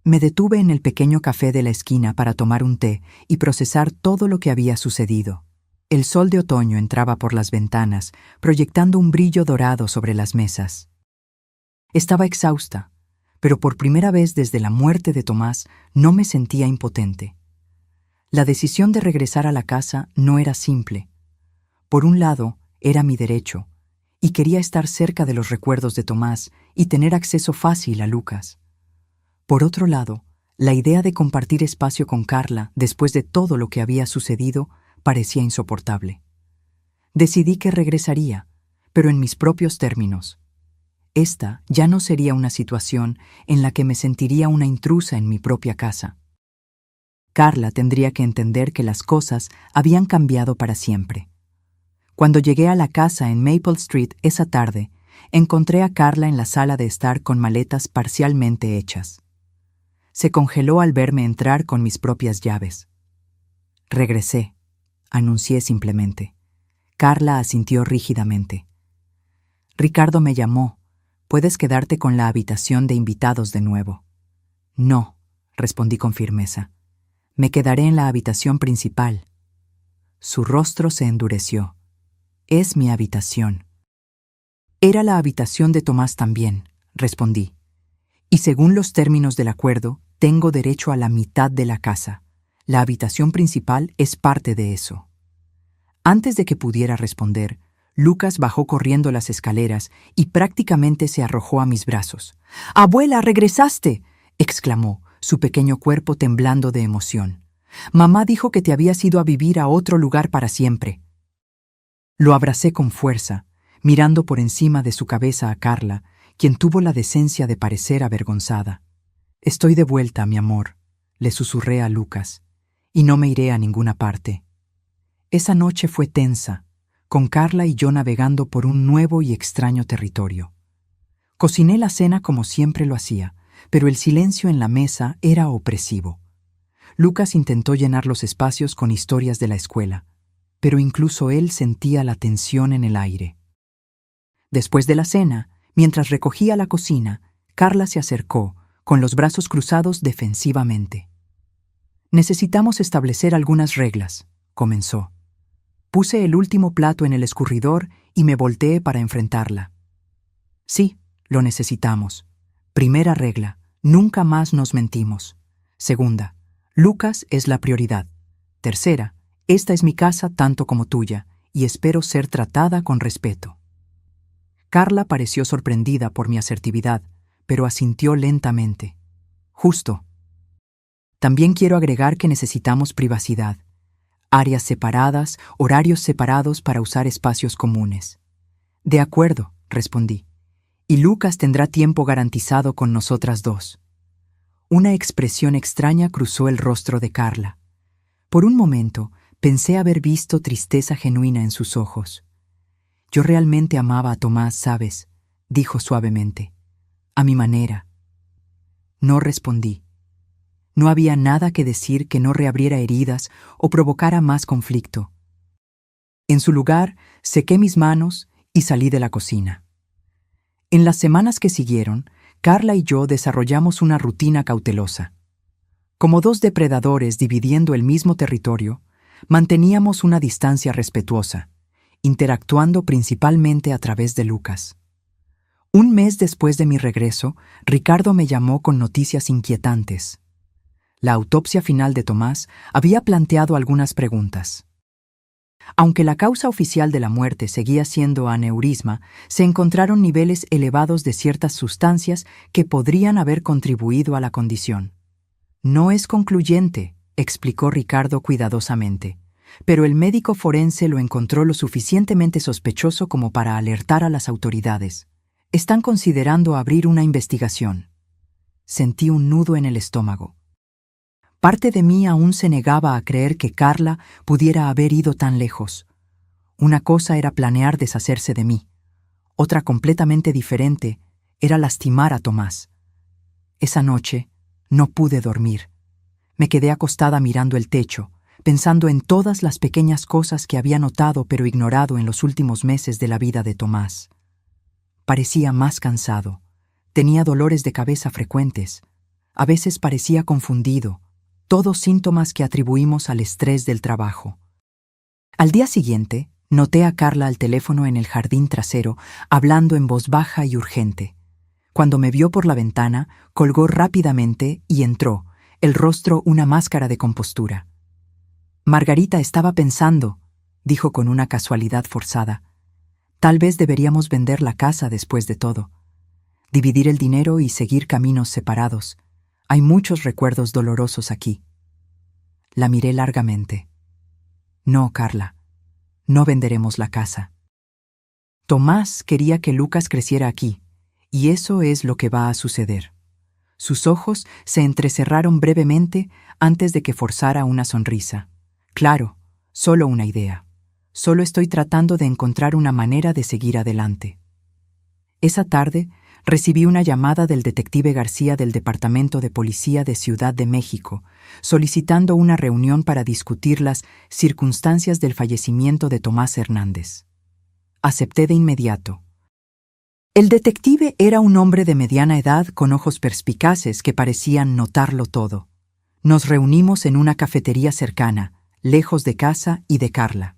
Me detuve en el pequeño café de la esquina para tomar un té y procesar todo lo que había sucedido. El sol de otoño entraba por las ventanas, proyectando un brillo dorado sobre las mesas. Estaba exhausta, pero por primera vez desde la muerte de Tomás no me sentía impotente. La decisión de regresar a la casa no era simple. Por un lado, era mi derecho, y quería estar cerca de los recuerdos de Tomás y tener acceso fácil a Lucas. Por otro lado, la idea de compartir espacio con Carla, después de todo lo que había sucedido, parecía insoportable. Decidí que regresaría, pero en mis propios términos. Esta ya no sería una situación en la que me sentiría una intrusa en mi propia casa. Carla tendría que entender que las cosas habían cambiado para siempre. Cuando llegué a la casa en Maple Street esa tarde, encontré a Carla en la sala de estar con maletas parcialmente hechas. Se congeló al verme entrar con mis propias llaves. Regresé, anuncié simplemente. Carla asintió rígidamente. Ricardo me llamó. Puedes quedarte con la habitación de invitados de nuevo. No, respondí con firmeza. Me quedaré en la habitación principal. Su rostro se endureció. Es mi habitación. Era la habitación de Tomás también, respondí. Y según los términos del acuerdo, tengo derecho a la mitad de la casa. La habitación principal es parte de eso. Antes de que pudiera responder, Lucas bajó corriendo las escaleras y prácticamente se arrojó a mis brazos. «¡Abuela, regresaste!», exclamó, su pequeño cuerpo temblando de emoción. «Mamá dijo que te habías ido a vivir a otro lugar para siempre». Lo abracé con fuerza, mirando por encima de su cabeza a Carla, quien tuvo la decencia de parecer avergonzada. «Estoy de vuelta, mi amor», le susurré a Lucas, «y no me iré a ninguna parte». Esa noche fue tensa, con Carla y yo navegando por un nuevo y extraño territorio. Cociné la cena como siempre lo hacía, pero el silencio en la mesa era opresivo. Lucas intentó llenar los espacios con historias de la escuela, pero incluso él sentía la tensión en el aire. Después de la cena, mientras recogía la cocina, Carla se acercó, con los brazos cruzados defensivamente. «Necesitamos establecer algunas reglas», comenzó. Puse el último plato en el escurridor y me volteé para enfrentarla. «Sí, lo necesitamos. Primera regla, nunca más nos mentimos. Segunda, Lucas es la prioridad. Tercera, esta es mi casa tanto como tuya, y espero ser tratada con respeto». Carla pareció sorprendida por mi asertividad, pero asintió lentamente. «Justo. También quiero agregar que necesitamos privacidad. Áreas separadas, horarios separados para usar espacios comunes». «De acuerdo», respondí. «Y Lucas tendrá tiempo garantizado con nosotras dos». Una expresión extraña cruzó el rostro de Carla. Por un momento, pensé haber visto tristeza genuina en sus ojos. «Yo realmente amaba a Tomás, ¿sabes?», dijo suavemente. «A mi manera». No respondí. No había nada que decir que no reabriera heridas o provocara más conflicto. En su lugar, sequé mis manos y salí de la cocina. En las semanas que siguieron, Carla y yo desarrollamos una rutina cautelosa. Como dos depredadores dividiendo el mismo territorio, manteníamos una distancia respetuosa, interactuando principalmente a través de Lucas. Un mes después de mi regreso, Ricardo me llamó con noticias inquietantes. La autopsia final de Tomás había planteado algunas preguntas. Aunque la causa oficial de la muerte seguía siendo aneurisma, se encontraron niveles elevados de ciertas sustancias que podrían haber contribuido a la condición. «No es concluyente», explicó Ricardo cuidadosamente, pero el médico forense lo encontró lo suficientemente sospechoso como para alertar a las autoridades. «Están considerando abrir una investigación». Sentí un nudo en el estómago. Parte de mí aún se negaba a creer que Carla pudiera haber ido tan lejos. Una cosa era planear deshacerse de mí. Otra completamente diferente era lastimar a Tomás. Esa noche no pude dormir. Me quedé acostada mirando el techo, pensando en todas las pequeñas cosas que había notado pero ignorado en los últimos meses de la vida de Tomás. Parecía más cansado. Tenía dolores de cabeza frecuentes. A veces parecía confundido. Todos síntomas que atribuimos al estrés del trabajo. Al día siguiente, noté a Carla al teléfono en el jardín trasero, hablando en voz baja y urgente. Cuando me vio por la ventana, colgó rápidamente y entró, el rostro una máscara de compostura. «Margarita estaba pensando», dijo con una casualidad forzada. «Tal vez deberíamos vender la casa después de todo. Dividir el dinero y seguir caminos separados. Hay muchos recuerdos dolorosos aquí. La miré largamente. No, Carla, no venderemos la casa. Tomás quería que Lucas creciera aquí, y eso es lo que va a suceder. Sus ojos se entrecerraron brevemente antes de que forzara una sonrisa. Claro, solo una idea. Solo estoy tratando de encontrar una manera de seguir adelante. Esa tarde recibí una llamada del detective García del Departamento de Policía de Ciudad de México, solicitando una reunión para discutir las circunstancias del fallecimiento de Tomás Hernández. Acepté de inmediato. El detective era un hombre de mediana edad con ojos perspicaces que parecían notarlo todo. Nos reunimos en una cafetería cercana, lejos de casa y de Carla.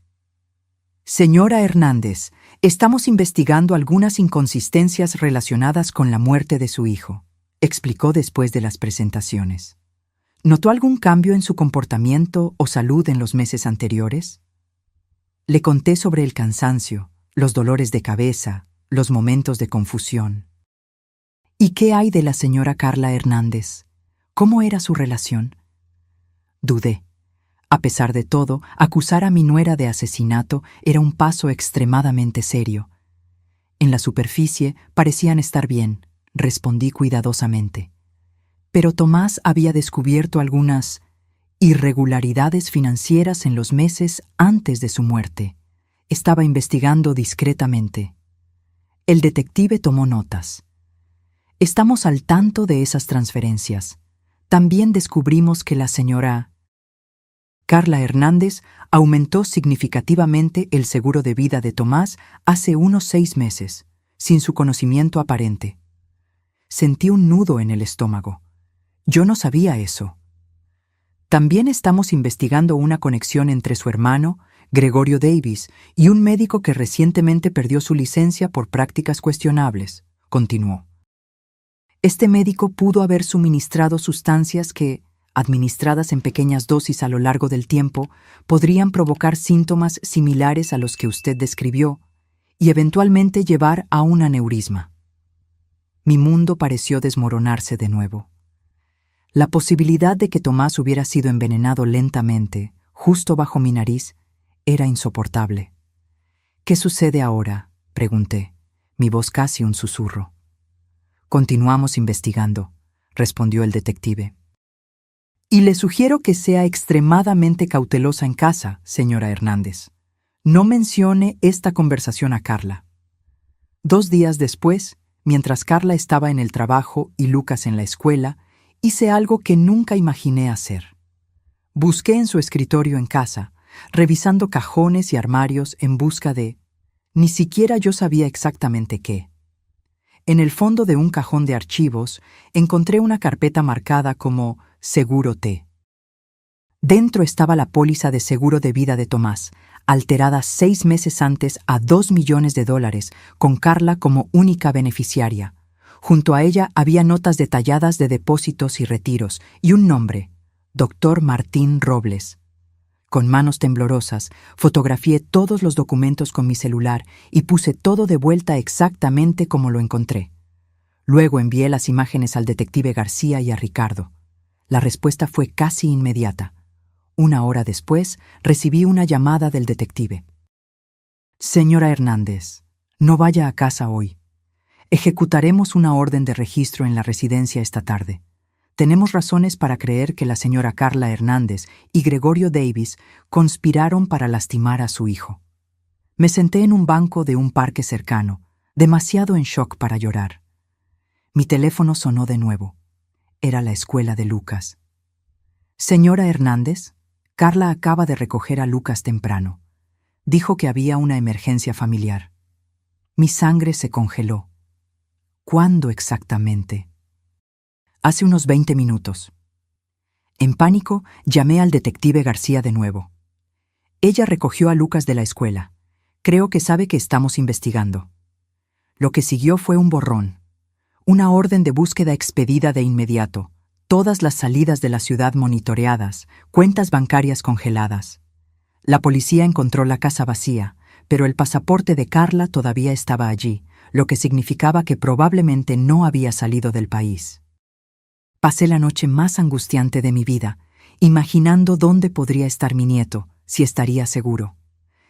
Señora Hernández, estamos investigando algunas inconsistencias relacionadas con la muerte de su hijo, explicó después de las presentaciones. ¿Notó algún cambio en su comportamiento o salud en los meses anteriores? Le conté sobre el cansancio, los dolores de cabeza, los momentos de confusión. ¿Y qué hay de la señora Carla Hernández? ¿Cómo era su relación? Dudé. A pesar de todo, acusar a mi nuera de asesinato era un paso extremadamente serio. En la superficie parecían estar bien, respondí cuidadosamente. Pero Tomás había descubierto algunas irregularidades financieras en los meses antes de su muerte. Estaba investigando discretamente. El detective tomó notas. Estamos al tanto de esas transferencias. También descubrimos que la señora Carla Hernández aumentó significativamente el seguro de vida de Tomás hace unos 6 meses, sin su conocimiento aparente. Sentí un nudo en el estómago. Yo no sabía eso. También estamos investigando una conexión entre su hermano, Gregorio Davis, y un médico que recientemente perdió su licencia por prácticas cuestionables, continuó. Este médico pudo haber suministrado sustancias que, administradas en pequeñas dosis a lo largo del tiempo, podrían provocar síntomas similares a los que usted describió y eventualmente llevar a un aneurisma. Mi mundo pareció desmoronarse de nuevo. La posibilidad de que Tomás hubiera sido envenenado lentamente, justo bajo mi nariz, era insoportable. ¿Qué sucede ahora?, pregunté, mi voz casi un susurro. Continuamos investigando, respondió el detective. Y le sugiero que sea extremadamente cautelosa en casa, señora Hernández. No mencione esta conversación a Carla. 2 días después, mientras Carla estaba en el trabajo y Lucas en la escuela, hice algo que nunca imaginé hacer. Busqué en su escritorio en casa, revisando cajones y armarios en busca de... Ni siquiera yo sabía exactamente qué. En el fondo de un cajón de archivos encontré una carpeta marcada como Seguro T. Dentro estaba la póliza de seguro de vida de Tomás, alterada 6 meses antes a $2 millones, con Carla como única beneficiaria. Junto a ella había notas detalladas de depósitos y retiros y un nombre, Dr. Martín Robles. Con manos temblorosas, fotografié todos los documentos con mi celular y puse todo de vuelta exactamente como lo encontré. Luego envié las imágenes al detective García y a Ricardo. La respuesta fue casi inmediata. 1 hora después, recibí una llamada del detective. Señora Hernández, no vaya a casa hoy. Ejecutaremos una orden de registro en la residencia esta tarde. Tenemos razones para creer que la señora Carla Hernández y Gregorio Davis conspiraron para lastimar a su hijo. Me senté en un banco de un parque cercano, demasiado en shock para llorar. Mi teléfono sonó de nuevo. Era la escuela de Lucas. Señora Hernández, Carla acaba de recoger a Lucas temprano. Dijo que había una emergencia familiar. Mi sangre se congeló. ¿Cuándo exactamente? Hace unos 20 minutos. En pánico, llamé al detective García de nuevo. Ella recogió a Lucas de la escuela. Creo que sabe que estamos investigando. Lo que siguió fue un borrón. Una orden de búsqueda expedida de inmediato. Todas las salidas de la ciudad monitoreadas, cuentas bancarias congeladas. La policía encontró la casa vacía, pero el pasaporte de Carla todavía estaba allí, lo que significaba que probablemente no había salido del país. Pasé la noche más angustiante de mi vida, imaginando dónde podría estar mi nieto, si estaría seguro.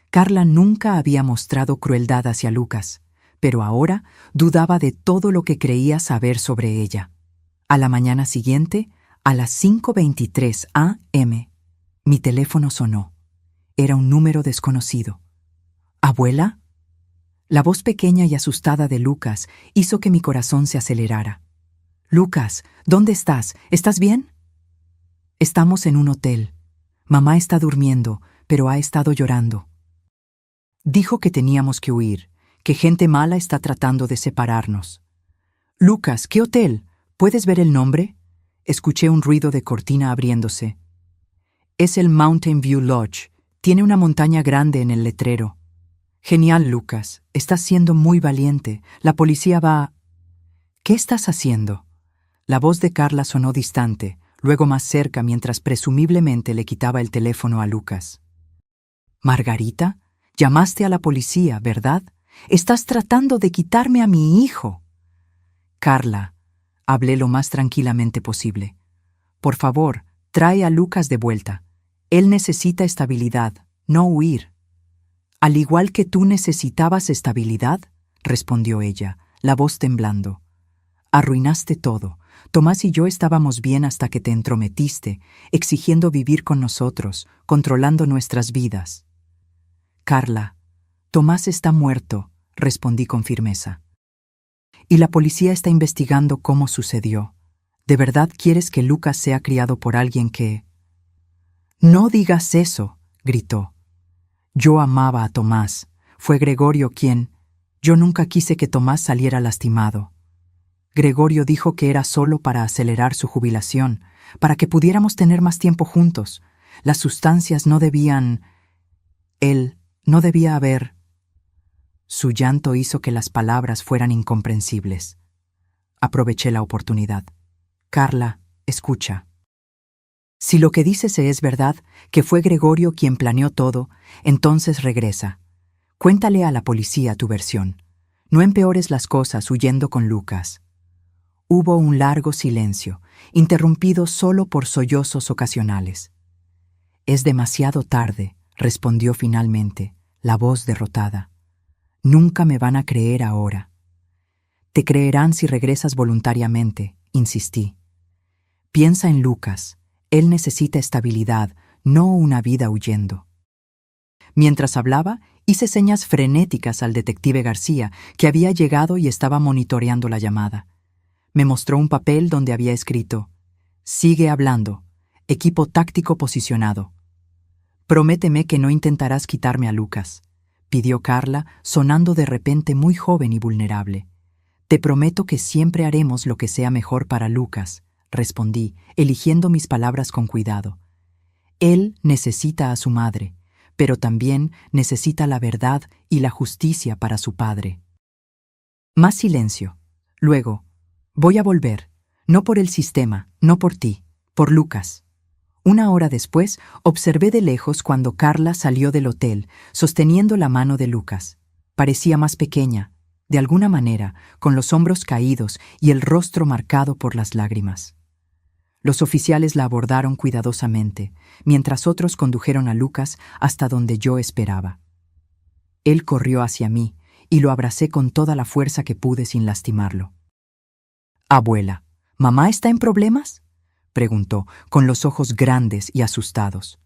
Carla nunca había mostrado crueldad hacia Lucas, pero ahora dudaba de todo lo que creía saber sobre ella. A la mañana siguiente, a las 5:23 a.m., mi teléfono sonó. Era un número desconocido. ¿Abuela? La voz pequeña y asustada de Lucas hizo que mi corazón se acelerara. Lucas, ¿dónde estás? ¿Estás bien? Estamos en un hotel. Mamá está durmiendo, pero ha estado llorando. Dijo que teníamos que huir, que gente mala está tratando de separarnos. Lucas, ¿qué hotel? ¿Puedes ver el nombre? Escuché un ruido de cortina abriéndose. Es el Mountain View Lodge. Tiene una montaña grande en el letrero. Genial, Lucas. Estás siendo muy valiente. La policía va... ¿Qué estás haciendo? La voz de Carla sonó distante, luego más cerca mientras presumiblemente le quitaba el teléfono a Lucas. Margarita, llamaste a la policía, ¿verdad? Estás tratando de quitarme a mi hijo. Carla, hablé lo más tranquilamente posible. Por favor, trae a Lucas de vuelta. Él necesita estabilidad, no huir. Al igual que tú necesitabas estabilidad, respondió ella, la voz temblando. Arruinaste todo. Tomás y yo estábamos bien hasta que te entrometiste, exigiendo vivir con nosotros, controlando nuestras vidas. Carla, Tomás está muerto, respondí con firmeza. Y la policía está investigando cómo sucedió. ¿De verdad quieres que Lucas sea criado por alguien que... No digas eso, gritó. Yo amaba a Tomás. Fue Gregorio quien... Yo nunca quise que Tomás saliera lastimado. Gregorio dijo que era solo para acelerar su jubilación, para que pudiéramos tener más tiempo juntos. Las sustancias no debían... Él no debía haber... Su llanto hizo que las palabras fueran incomprensibles. Aproveché la oportunidad. Carla, escucha. Si lo que dices es verdad, que fue Gregorio quien planeó todo, entonces regresa. Cuéntale a la policía tu versión. No empeores las cosas huyendo con Lucas. Hubo un largo silencio, interrumpido solo por sollozos ocasionales. Es demasiado tarde, respondió finalmente, la voz derrotada. Nunca me van a creer ahora. Te creerán si regresas voluntariamente, insistí. Piensa en Lucas. Él necesita estabilidad, no una vida huyendo. Mientras hablaba, hice señas frenéticas al detective García, que había llegado y estaba monitoreando la llamada. Me mostró un papel donde había escrito: Sigue hablando. Equipo táctico posicionado. Prométeme que no intentarás quitarme a Lucas, pidió Carla, sonando de repente muy joven y vulnerable. Te prometo que siempre haremos lo que sea mejor para Lucas, respondí, eligiendo mis palabras con cuidado. Él necesita a su madre, pero también necesita la verdad y la justicia para su padre. Más silencio. Luego, voy a volver, no por el sistema, no por ti, por Lucas. Una hora después, observé de lejos cuando Carla salió del hotel, sosteniendo la mano de Lucas. Parecía más pequeña, de alguna manera, con los hombros caídos y el rostro marcado por las lágrimas. Los oficiales la abordaron cuidadosamente, mientras otros condujeron a Lucas hasta donde yo esperaba. Él corrió hacia mí y lo abracé con toda la fuerza que pude sin lastimarlo. «Abuela, ¿mamá está en problemas?», preguntó, con los ojos grandes y asustados.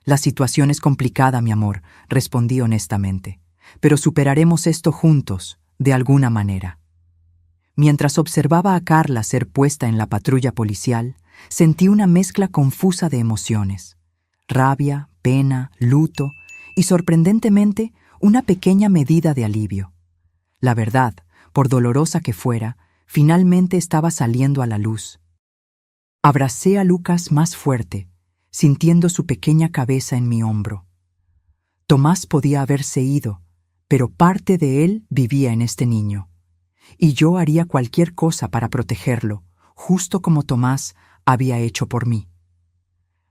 «La situación es complicada, mi amor», respondí honestamente, «pero superaremos esto juntos, de alguna manera». Mientras observaba a Carla ser puesta en la patrulla policial, sentí una mezcla confusa de emociones: rabia, pena, luto y, sorprendentemente, una pequeña medida de alivio. La verdad, por dolorosa que fuera, finalmente estaba saliendo a la luz. Abracé a Lucas más fuerte, sintiendo su pequeña cabeza en mi hombro. Tomás podía haberse ido, pero parte de él vivía en este niño, y yo haría cualquier cosa para protegerlo, justo como Tomás había hecho por mí.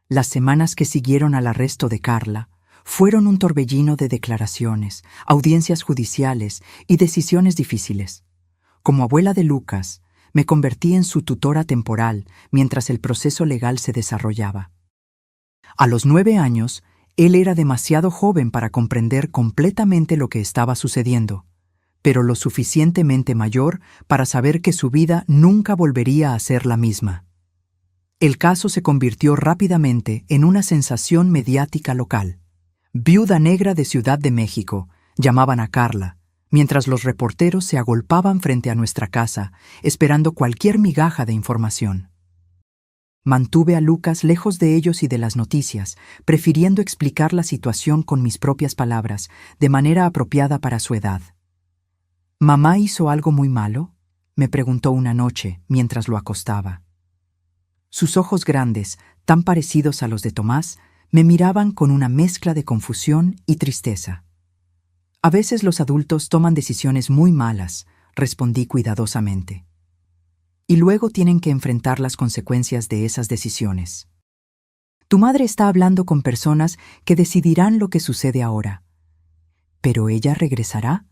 Las semanas que siguieron al arresto de Carla fueron un torbellino de declaraciones, audiencias judiciales y decisiones difíciles. Como abuela de Lucas, Me convertí en su tutora temporal mientras el proceso legal se desarrollaba. A los 9 años, él era demasiado joven para comprender completamente lo que estaba sucediendo, pero lo suficientemente mayor para saber que su vida nunca volvería a ser la misma. El caso se convirtió rápidamente en una sensación mediática local. Viuda negra de Ciudad de México, llamaban a Carla, mientras los reporteros se agolpaban frente a nuestra casa, esperando cualquier migaja de información. Mantuve a Lucas lejos de ellos y de las noticias, prefiriendo explicar la situación con mis propias palabras, de manera apropiada para su edad. ¿Mamá hizo algo muy malo?, me preguntó una noche mientras lo acostaba. Sus ojos grandes, tan parecidos a los de Tomás, me miraban con una mezcla de confusión y tristeza. A veces los adultos toman decisiones muy malas, respondí cuidadosamente. Y luego tienen que enfrentar las consecuencias de esas decisiones. Tu madre está hablando con personas que decidirán lo que sucede ahora. ¿Pero ella regresará?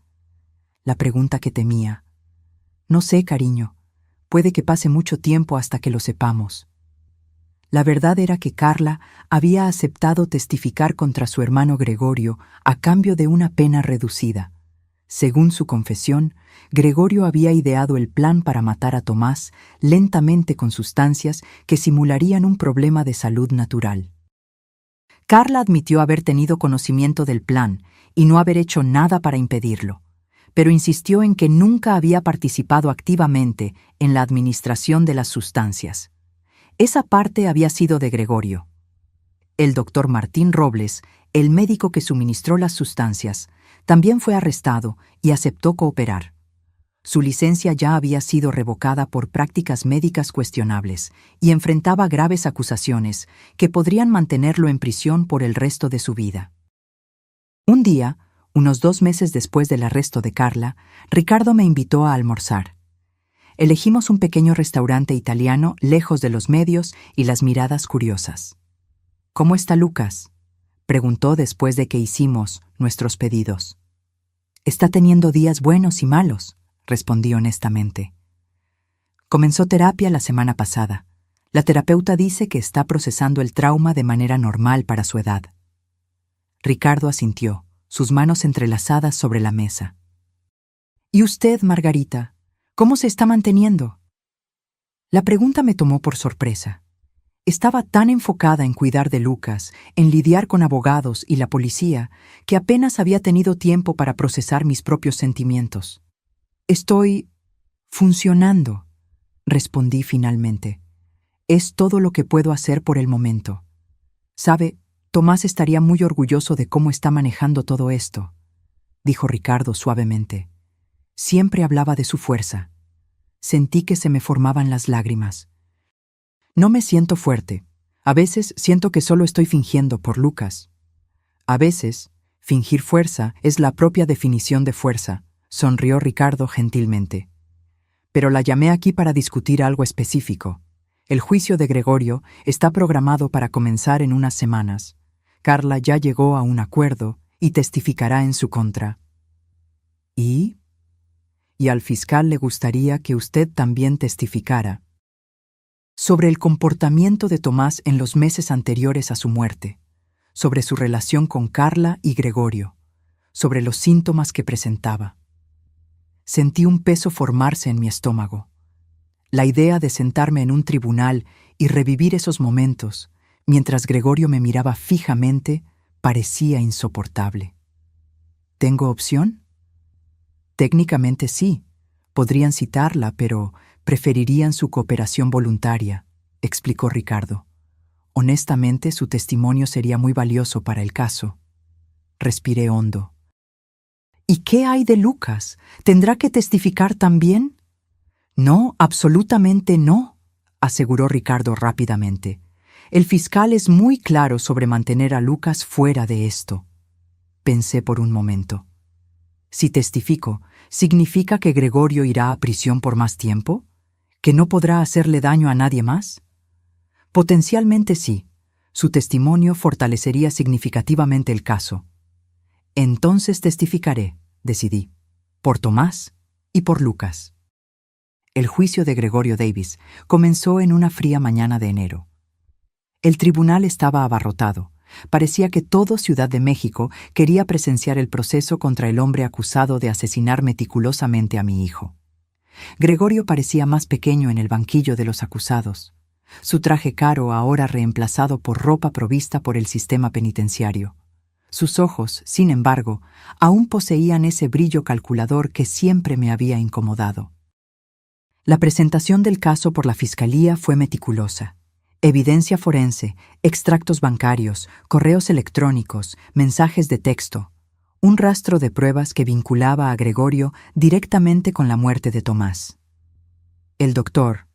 La pregunta que temía. No sé, cariño. Puede que pase mucho tiempo hasta que lo sepamos. La verdad era que Carla había aceptado testificar contra su hermano Gregorio a cambio de una pena reducida. Según su confesión, Gregorio había ideado el plan para matar a Tomás lentamente con sustancias que simularían un problema de salud natural. Carla admitió haber tenido conocimiento del plan y no haber hecho nada para impedirlo, pero insistió en que nunca había participado activamente en la administración de las sustancias. Esa parte había sido de Gregorio. El doctor Martín Robles, el médico que suministró las sustancias, también fue arrestado y aceptó cooperar. Su licencia ya había sido revocada por prácticas médicas cuestionables y enfrentaba graves acusaciones que podrían mantenerlo en prisión por el resto de su vida. Un día, unos 2 meses después del arresto de Carla, Ricardo me invitó a almorzar. Elegimos un pequeño restaurante italiano lejos de los medios y las miradas curiosas. ¿Cómo está Lucas?, preguntó después de que hicimos nuestros pedidos. Está teniendo días buenos y malos, respondí honestamente. Comenzó terapia la semana pasada. La terapeuta dice que está procesando el trauma de manera normal para su edad. Ricardo asintió, sus manos entrelazadas sobre la mesa. ¿Y usted, Margarita? ¿Cómo se está manteniendo? La pregunta me tomó por sorpresa. Estaba tan enfocada en cuidar de Lucas, en lidiar con abogados y la policía, que apenas había tenido tiempo para procesar mis propios sentimientos. Estoy funcionando, respondí finalmente. Es todo lo que puedo hacer por el momento. Sabe, Tomás estaría muy orgulloso de cómo está manejando todo esto, dijo Ricardo suavemente. Siempre hablaba de su fuerza. Sentí que se me formaban las lágrimas. No me siento fuerte. A veces siento que solo estoy fingiendo por Lucas. A veces, fingir fuerza es la propia definición de fuerza, sonrió Ricardo gentilmente. Pero la llamé aquí para discutir algo específico. El juicio de Gregorio está programado para comenzar en unas semanas. Carla ya llegó a un acuerdo y testificará en su contra. ¿Y al fiscal le gustaría que usted también testificara sobre el comportamiento de Tomás en los meses anteriores a su muerte, sobre su relación con Carla y Gregorio, sobre los síntomas que presentaba. Sentí un peso formarse en mi estómago. La idea de sentarme en un tribunal y revivir esos momentos, mientras Gregorio me miraba fijamente, parecía insoportable. ¿Tengo opción? Técnicamente sí. Podrían citarla, pero preferirían su cooperación voluntaria, explicó Ricardo. Honestamente, su testimonio sería muy valioso para el caso. Respiré hondo. ¿Y qué hay de Lucas? ¿Tendrá que testificar también? No, absolutamente no, aseguró Ricardo rápidamente. El fiscal es muy claro sobre mantener a Lucas fuera de esto. Pensé por un momento. Si testifico, ¿significa que Gregorio irá a prisión por más tiempo? ¿Que no podrá hacerle daño a nadie más? Potencialmente sí. Su testimonio fortalecería significativamente el caso. Entonces testificaré, decidí, por Tomás y por Lucas. El juicio de Gregorio Davis comenzó en una fría mañana de enero. El tribunal estaba abarrotado. Parecía que todo Ciudad de México quería presenciar el proceso contra el hombre acusado de asesinar meticulosamente a mi hijo. Gregorio parecía más pequeño en el banquillo de los acusados. Su traje caro ahora reemplazado por ropa provista por el sistema penitenciario. Sus ojos, sin embargo, aún poseían ese brillo calculador que siempre me había incomodado. La presentación del caso por la Fiscalía fue meticulosa. Evidencia forense, extractos bancarios, correos electrónicos, mensajes de texto. Un rastro de pruebas que vinculaba a Gregorio directamente con la muerte de Tomás. El doctor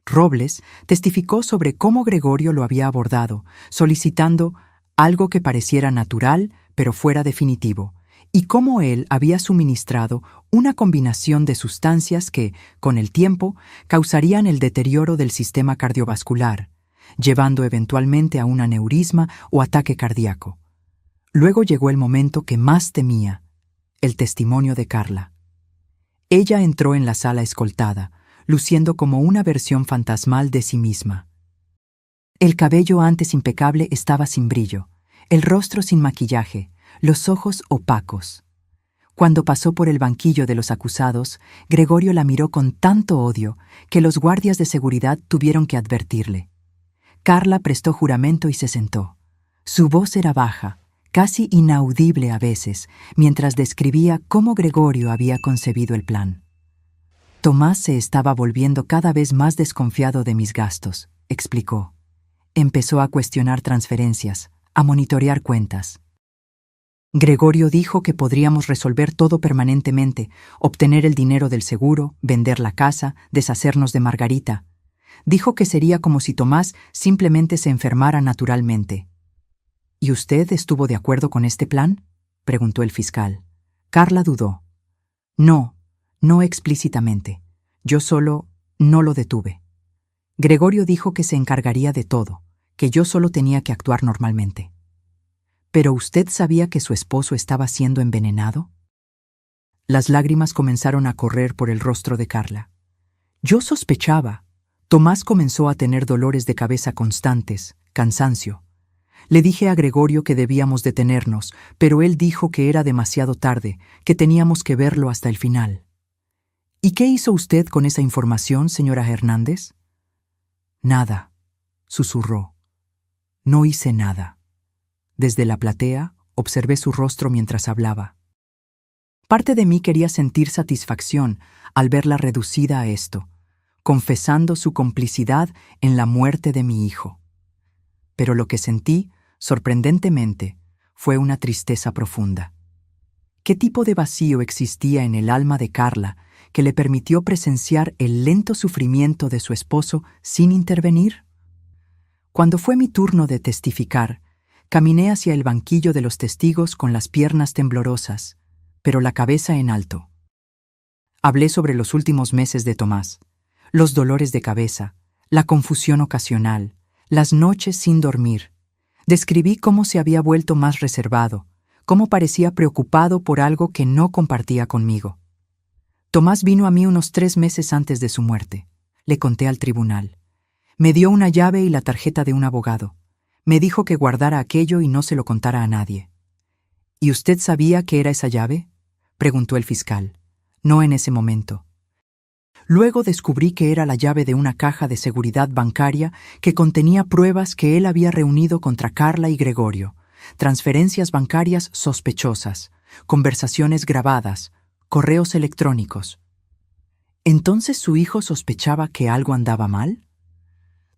Robles testificó sobre cómo Gregorio lo había abordado, solicitando algo que pareciera natural, pero fuera definitivo, y cómo él había suministrado una combinación de sustancias que, con el tiempo, causarían el deterioro del sistema cardiovascular, llevando eventualmente a un aneurisma o ataque cardíaco. Luego llegó el momento que más temía, el testimonio de Carla. Ella entró en la sala escoltada, luciendo como una versión fantasmal de sí misma. El cabello antes impecable estaba sin brillo, el rostro sin maquillaje, los ojos opacos. Cuando pasó por el banquillo de los acusados, Gregorio la miró con tanto odio que los guardias de seguridad tuvieron que advertirle. Carla prestó juramento y se sentó. Su voz era baja, casi inaudible a veces, mientras describía cómo Gregorio había concebido el plan. Tomás se estaba volviendo cada vez más desconfiado de mis gastos, explicó. Empezó a cuestionar transferencias, a monitorear cuentas. Gregorio dijo que podríamos resolver todo permanentemente, obtener el dinero del seguro, vender la casa, deshacernos de Margarita. Dijo que sería como si Tomás simplemente se enfermara naturalmente. ¿Y usted estuvo de acuerdo con este plan?, preguntó el fiscal. Carla dudó. No explícitamente. Yo solo no lo detuve. Gregorio dijo que se encargaría de todo, que yo solo tenía que actuar normalmente. ¿Pero usted sabía que su esposo estaba siendo envenenado? Las lágrimas comenzaron a correr por el rostro de Carla. Yo sospechaba. Tomás comenzó a tener dolores de cabeza constantes, cansancio. Le dije a Gregorio que debíamos detenernos, pero él dijo que era demasiado tarde, que teníamos que verlo hasta el final. ¿Y qué hizo usted con esa información, señora Hernández? Nada, susurró. No hice nada. Desde la platea, observé su rostro mientras hablaba. Parte de mí quería sentir satisfacción al verla reducida a esto, confesando su complicidad en la muerte de mi hijo. Pero lo que sentí, sorprendentemente, fue una tristeza profunda. ¿Qué tipo de vacío existía en el alma de Carla que le permitió presenciar el lento sufrimiento de su esposo sin intervenir? Cuando fue mi turno de testificar, caminé hacia el banquillo de los testigos con las piernas temblorosas, pero la cabeza en alto. Hablé sobre los últimos meses de Tomás, los dolores de cabeza, la confusión ocasional, las noches sin dormir. Describí cómo se había vuelto más reservado, cómo parecía preocupado por algo que no compartía conmigo. Tomás vino a mí unos 3 meses antes de su muerte. Le conté al tribunal. Me dio una llave y la tarjeta de un abogado. Me dijo que guardara aquello y no se lo contara a nadie. ¿Y usted sabía qué era esa llave?, preguntó el fiscal. No en ese momento. Luego descubrí que era la llave de una caja de seguridad bancaria que contenía pruebas que él había reunido contra Carla y Gregorio, transferencias bancarias sospechosas, conversaciones grabadas, correos electrónicos. ¿Entonces su hijo sospechaba que algo andaba mal?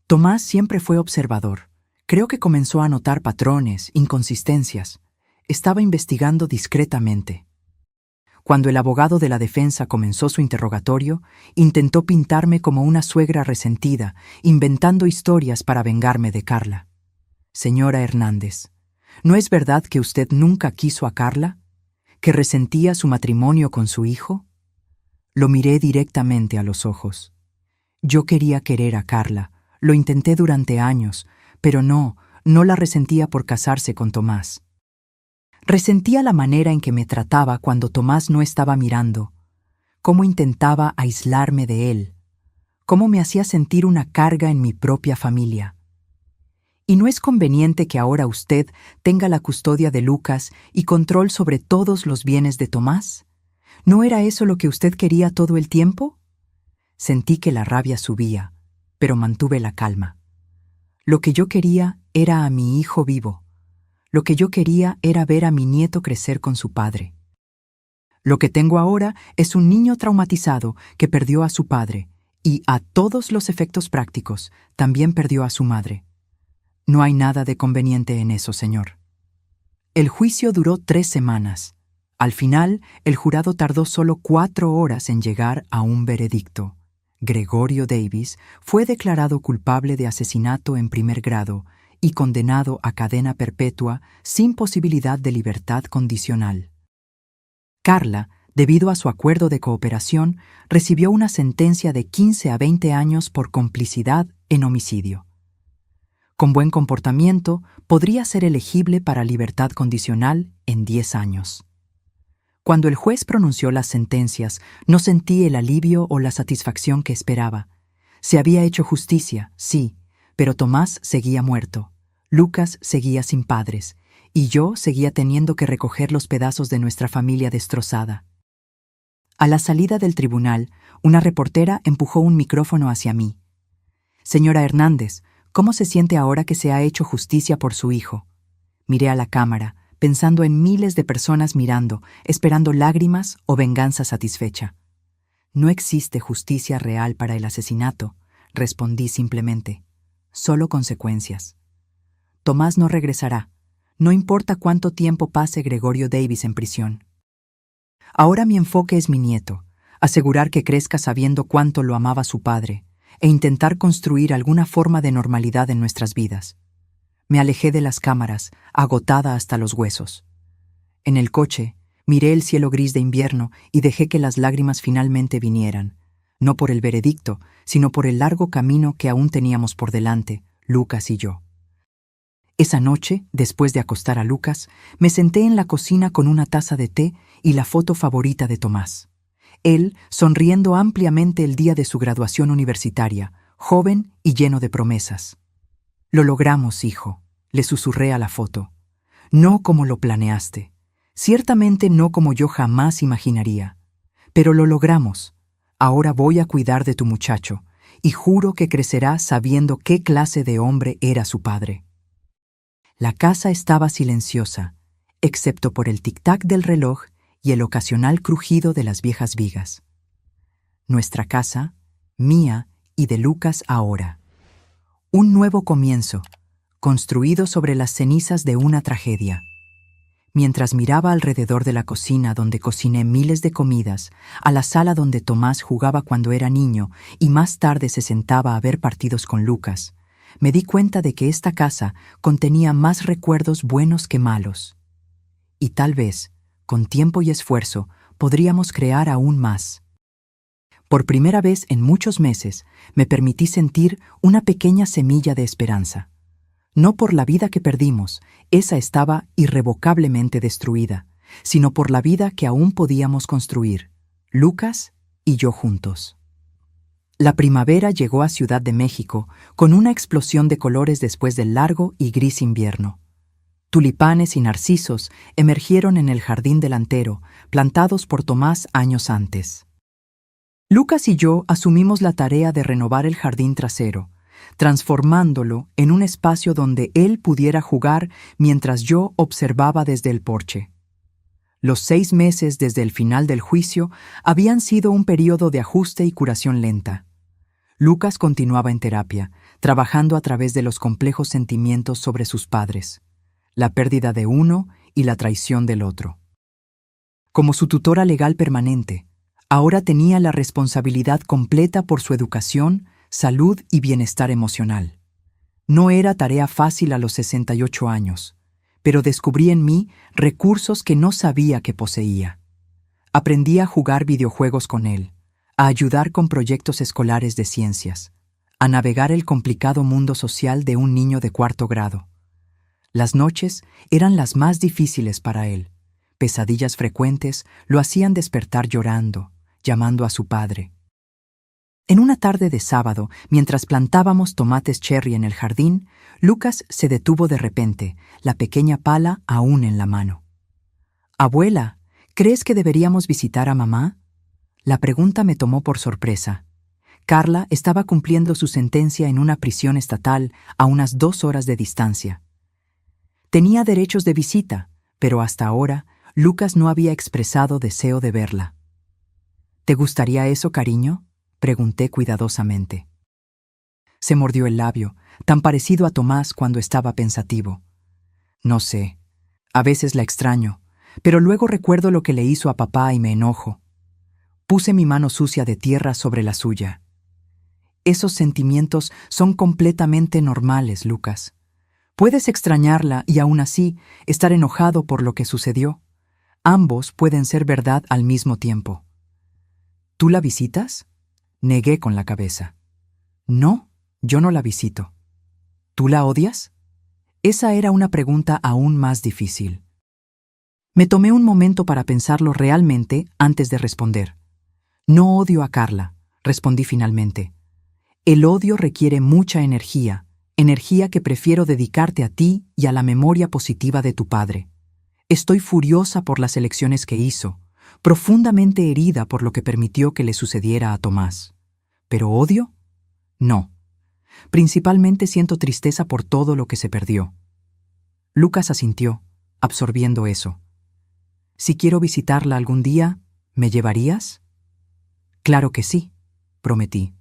Tomás siempre fue observador. Creo que comenzó a notar patrones, inconsistencias. Estaba investigando discretamente. Cuando el abogado de la defensa comenzó su interrogatorio, intentó pintarme como una suegra resentida, inventando historias para vengarme de Carla. Señora Hernández, ¿no es verdad que usted nunca quiso a Carla? ¿Que resentía su matrimonio con su hijo? Lo miré directamente a los ojos. Yo quería querer a Carla, lo intenté durante años, pero no la resentía por casarse con Tomás. Resentía la manera en que me trataba cuando Tomás no estaba mirando, cómo intentaba aislarme de él, cómo me hacía sentir una carga en mi propia familia. ¿Y no es conveniente que ahora usted tenga la custodia de Lucas y control sobre todos los bienes de Tomás? ¿No era eso lo que usted quería todo el tiempo? Sentí que la rabia subía, pero mantuve la calma. Lo que yo quería era a mi hijo vivo. Lo que yo quería era ver a mi nieto crecer con su padre. Lo que tengo ahora es un niño traumatizado que perdió a su padre y, a todos los efectos prácticos, también perdió a su madre. No hay nada de conveniente en eso, señor. El juicio duró 3 semanas. Al final, el jurado tardó solo 4 horas en llegar a un veredicto. Gregorio Davis fue declarado culpable de asesinato en primer grado y condenado a cadena perpetua sin posibilidad de libertad condicional. Carla, debido a su acuerdo de cooperación, recibió una sentencia de 15 a 20 años por complicidad en homicidio. Con buen comportamiento, podría ser elegible para libertad condicional en 10 años. Cuando el juez pronunció las sentencias, no sentí el alivio o la satisfacción que esperaba. Se había hecho justicia, sí, pero Tomás seguía muerto, Lucas seguía sin padres, y yo seguía teniendo que recoger los pedazos de nuestra familia destrozada. A la salida del tribunal, una reportera empujó un micrófono hacia mí. «Señora Hernández, ¿cómo se siente ahora que se ha hecho justicia por su hijo?» Miré a la cámara, pensando en miles de personas mirando, esperando lágrimas o venganza satisfecha. «No existe justicia real para el asesinato», respondí simplemente. «Solo consecuencias. Tomás no regresará, no importa cuánto tiempo pase Gregorio Davis en prisión. Ahora mi enfoque es mi nieto, asegurar que crezca sabiendo cuánto lo amaba su padre, e intentar construir alguna forma de normalidad en nuestras vidas». Me alejé de las cámaras, agotada hasta los huesos. En el coche, miré el cielo gris de invierno y dejé que las lágrimas finalmente vinieran, no por el veredicto, sino por el largo camino que aún teníamos por delante, Lucas y yo. Esa noche, después de acostar a Lucas, me senté en la cocina con una taza de té y la foto favorita de Tomás. Él, sonriendo ampliamente el día de su graduación universitaria, joven y lleno de promesas. «Lo logramos, hijo», le susurré a la foto. «No como lo planeaste. Ciertamente no como yo jamás imaginaría. Pero lo logramos. Ahora voy a cuidar de tu muchacho, y juro que crecerá sabiendo qué clase de hombre era su padre». La casa estaba silenciosa, excepto por el tic-tac del reloj y el ocasional crujido de las viejas vigas. Nuestra casa, mía y de Lucas ahora. Un nuevo comienzo, construido sobre las cenizas de una tragedia. Mientras miraba alrededor de la cocina donde cociné miles de comidas, a la sala donde Tomás jugaba cuando era niño y más tarde se sentaba a ver partidos con Lucas, me di cuenta de que esta casa contenía más recuerdos buenos que malos. Y tal vez, con tiempo y esfuerzo, podríamos crear aún más. Por primera vez en muchos meses, me permití sentir una pequeña semilla de esperanza. No por la vida que perdimos, esa estaba irrevocablemente destruida, sino por la vida que aún podíamos construir, Lucas y yo juntos. La primavera llegó a Ciudad de México con una explosión de colores después del largo y gris invierno. Tulipanes y narcisos emergieron en el jardín delantero, plantados por Tomás años antes. Lucas y yo asumimos la tarea de renovar el jardín trasero, transformándolo en un espacio donde él pudiera jugar mientras yo observaba desde el porche. Los 6 meses desde el final del juicio habían sido un período de ajuste y curación lenta. Lucas continuaba en terapia, trabajando a través de los complejos sentimientos sobre sus padres, la pérdida de uno y la traición del otro. Como su tutora legal permanente, ahora tenía la responsabilidad completa por su educación, salud y bienestar emocional. No era tarea fácil a los 68 años, pero descubrí en mí recursos que no sabía que poseía. Aprendí a jugar videojuegos con él, a ayudar con proyectos escolares de ciencias, a navegar el complicado mundo social de un niño de 4º grado. Las noches eran las más difíciles para él. Pesadillas frecuentes lo hacían despertar llorando, llamando a su padre. En una tarde de sábado, mientras plantábamos tomates cherry en el jardín, Lucas se detuvo de repente, la pequeña pala aún en la mano. «Abuela, ¿crees que deberíamos visitar a mamá?». La pregunta me tomó por sorpresa. Carla estaba cumpliendo su sentencia en una prisión estatal a unas 2 horas de distancia. Tenía derechos de visita, pero hasta ahora Lucas no había expresado deseo de verla. «¿Te gustaría eso, cariño?», pregunté cuidadosamente. Se mordió el labio, tan parecido a Tomás cuando estaba pensativo. «No sé, a veces la extraño, pero luego recuerdo lo que le hizo a papá y me enojo». Puse mi mano sucia de tierra sobre la suya. «Esos sentimientos son completamente normales, Lucas. Puedes extrañarla y aún así estar enojado por lo que sucedió. Ambos pueden ser verdad al mismo tiempo». «¿Tú la visitas?», negué con la cabeza. «No, yo no la visito». «¿Tú la odias?». Esa era una pregunta aún más difícil. Me tomé un momento para pensarlo realmente antes de responder. «No odio a Carla», respondí finalmente. «El odio requiere mucha energía que prefiero dedicarte a ti y a la memoria positiva de tu padre. Estoy furiosa por las elecciones que hizo, profundamente herida por lo que permitió que le sucediera a Tomás. ¿Pero odio? No. Principalmente siento tristeza por todo lo que se perdió». Lucas asintió, absorbiendo eso. «Si quiero visitarla algún día, ¿me llevarías?». «Claro que sí», prometí.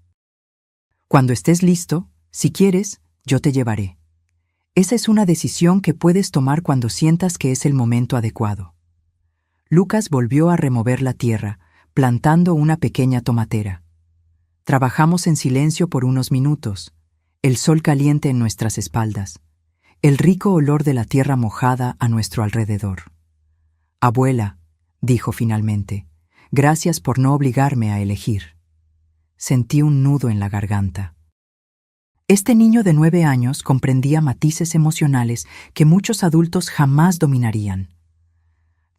«Cuando estés listo, si quieres, yo te llevaré. Esa es una decisión que puedes tomar cuando sientas que es el momento adecuado». Lucas volvió a remover la tierra, plantando una pequeña tomatera. Trabajamos en silencio por unos minutos, el sol caliente en nuestras espaldas, el rico olor de la tierra mojada a nuestro alrededor. «Abuela», dijo finalmente, «gracias por no obligarme a elegir». Sentí un nudo en la garganta. Este niño de 9 años comprendía matices emocionales que muchos adultos jamás dominarían.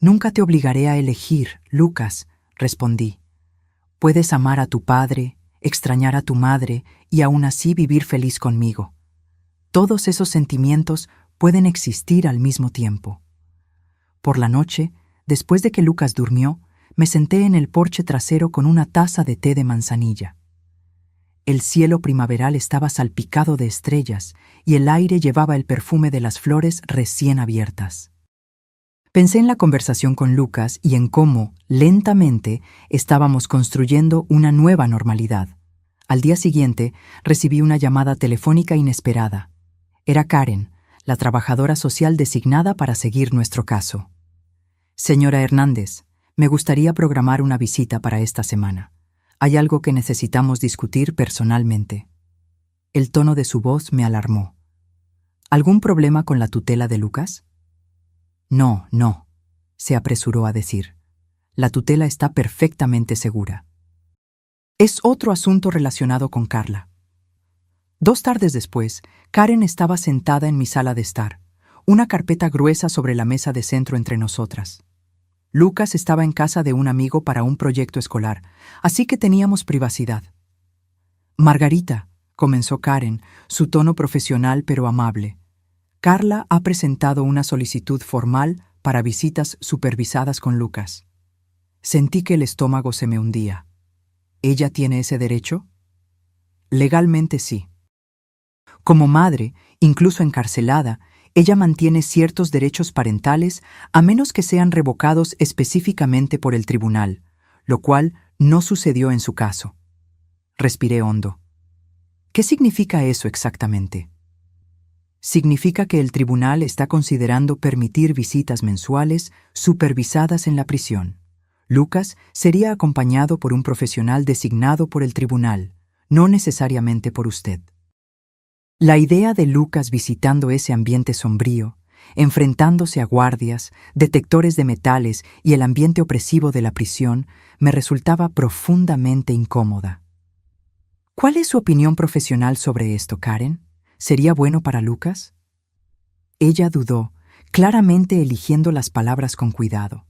«Nunca te obligaré a elegir, Lucas», respondí. «Puedes amar a tu padre, extrañar a tu madre y aún así vivir feliz conmigo. Todos esos sentimientos pueden existir al mismo tiempo». Por la noche, después de que Lucas durmió, me senté en el porche trasero con una taza de té de manzanilla. El cielo primaveral estaba salpicado de estrellas y el aire llevaba el perfume de las flores recién abiertas. Pensé en la conversación con Lucas y en cómo, lentamente, estábamos construyendo una nueva normalidad. Al día siguiente, recibí una llamada telefónica inesperada. Era Karen, la trabajadora social designada para seguir nuestro caso. «Señora Hernández, me gustaría programar una visita para esta semana. Hay algo que necesitamos discutir personalmente». El tono de su voz me alarmó. «¿Algún problema con la tutela de Lucas?». «No, se apresuró a decir. «La tutela está perfectamente segura. Es otro asunto relacionado con Carla». 2 tardes después, Karen estaba sentada en mi sala de estar, una carpeta gruesa sobre la mesa de centro entre nosotras. Lucas estaba en casa de un amigo para un proyecto escolar, así que teníamos privacidad. «Margarita», comenzó Karen, su tono profesional pero amable. «Carla ha presentado una solicitud formal para visitas supervisadas con Lucas». Sentí que el estómago se me hundía. ¿Ella tiene ese derecho? Legalmente sí. Como madre, incluso encarcelada, ella mantiene ciertos derechos parentales a menos que sean revocados específicamente por el tribunal, lo cual no sucedió en su caso. Respiré hondo. ¿Qué significa eso exactamente? Significa que el tribunal está considerando permitir visitas mensuales supervisadas en la prisión. Lucas sería acompañado por un profesional designado por el tribunal, no necesariamente por usted. La idea de Lucas visitando ese ambiente sombrío, enfrentándose a guardias, detectores de metales y el ambiente opresivo de la prisión, me resultaba profundamente incómoda. ¿Cuál es su opinión profesional sobre esto, Karen? ¿Sería bueno para Lucas? Ella dudó, claramente eligiendo las palabras con cuidado.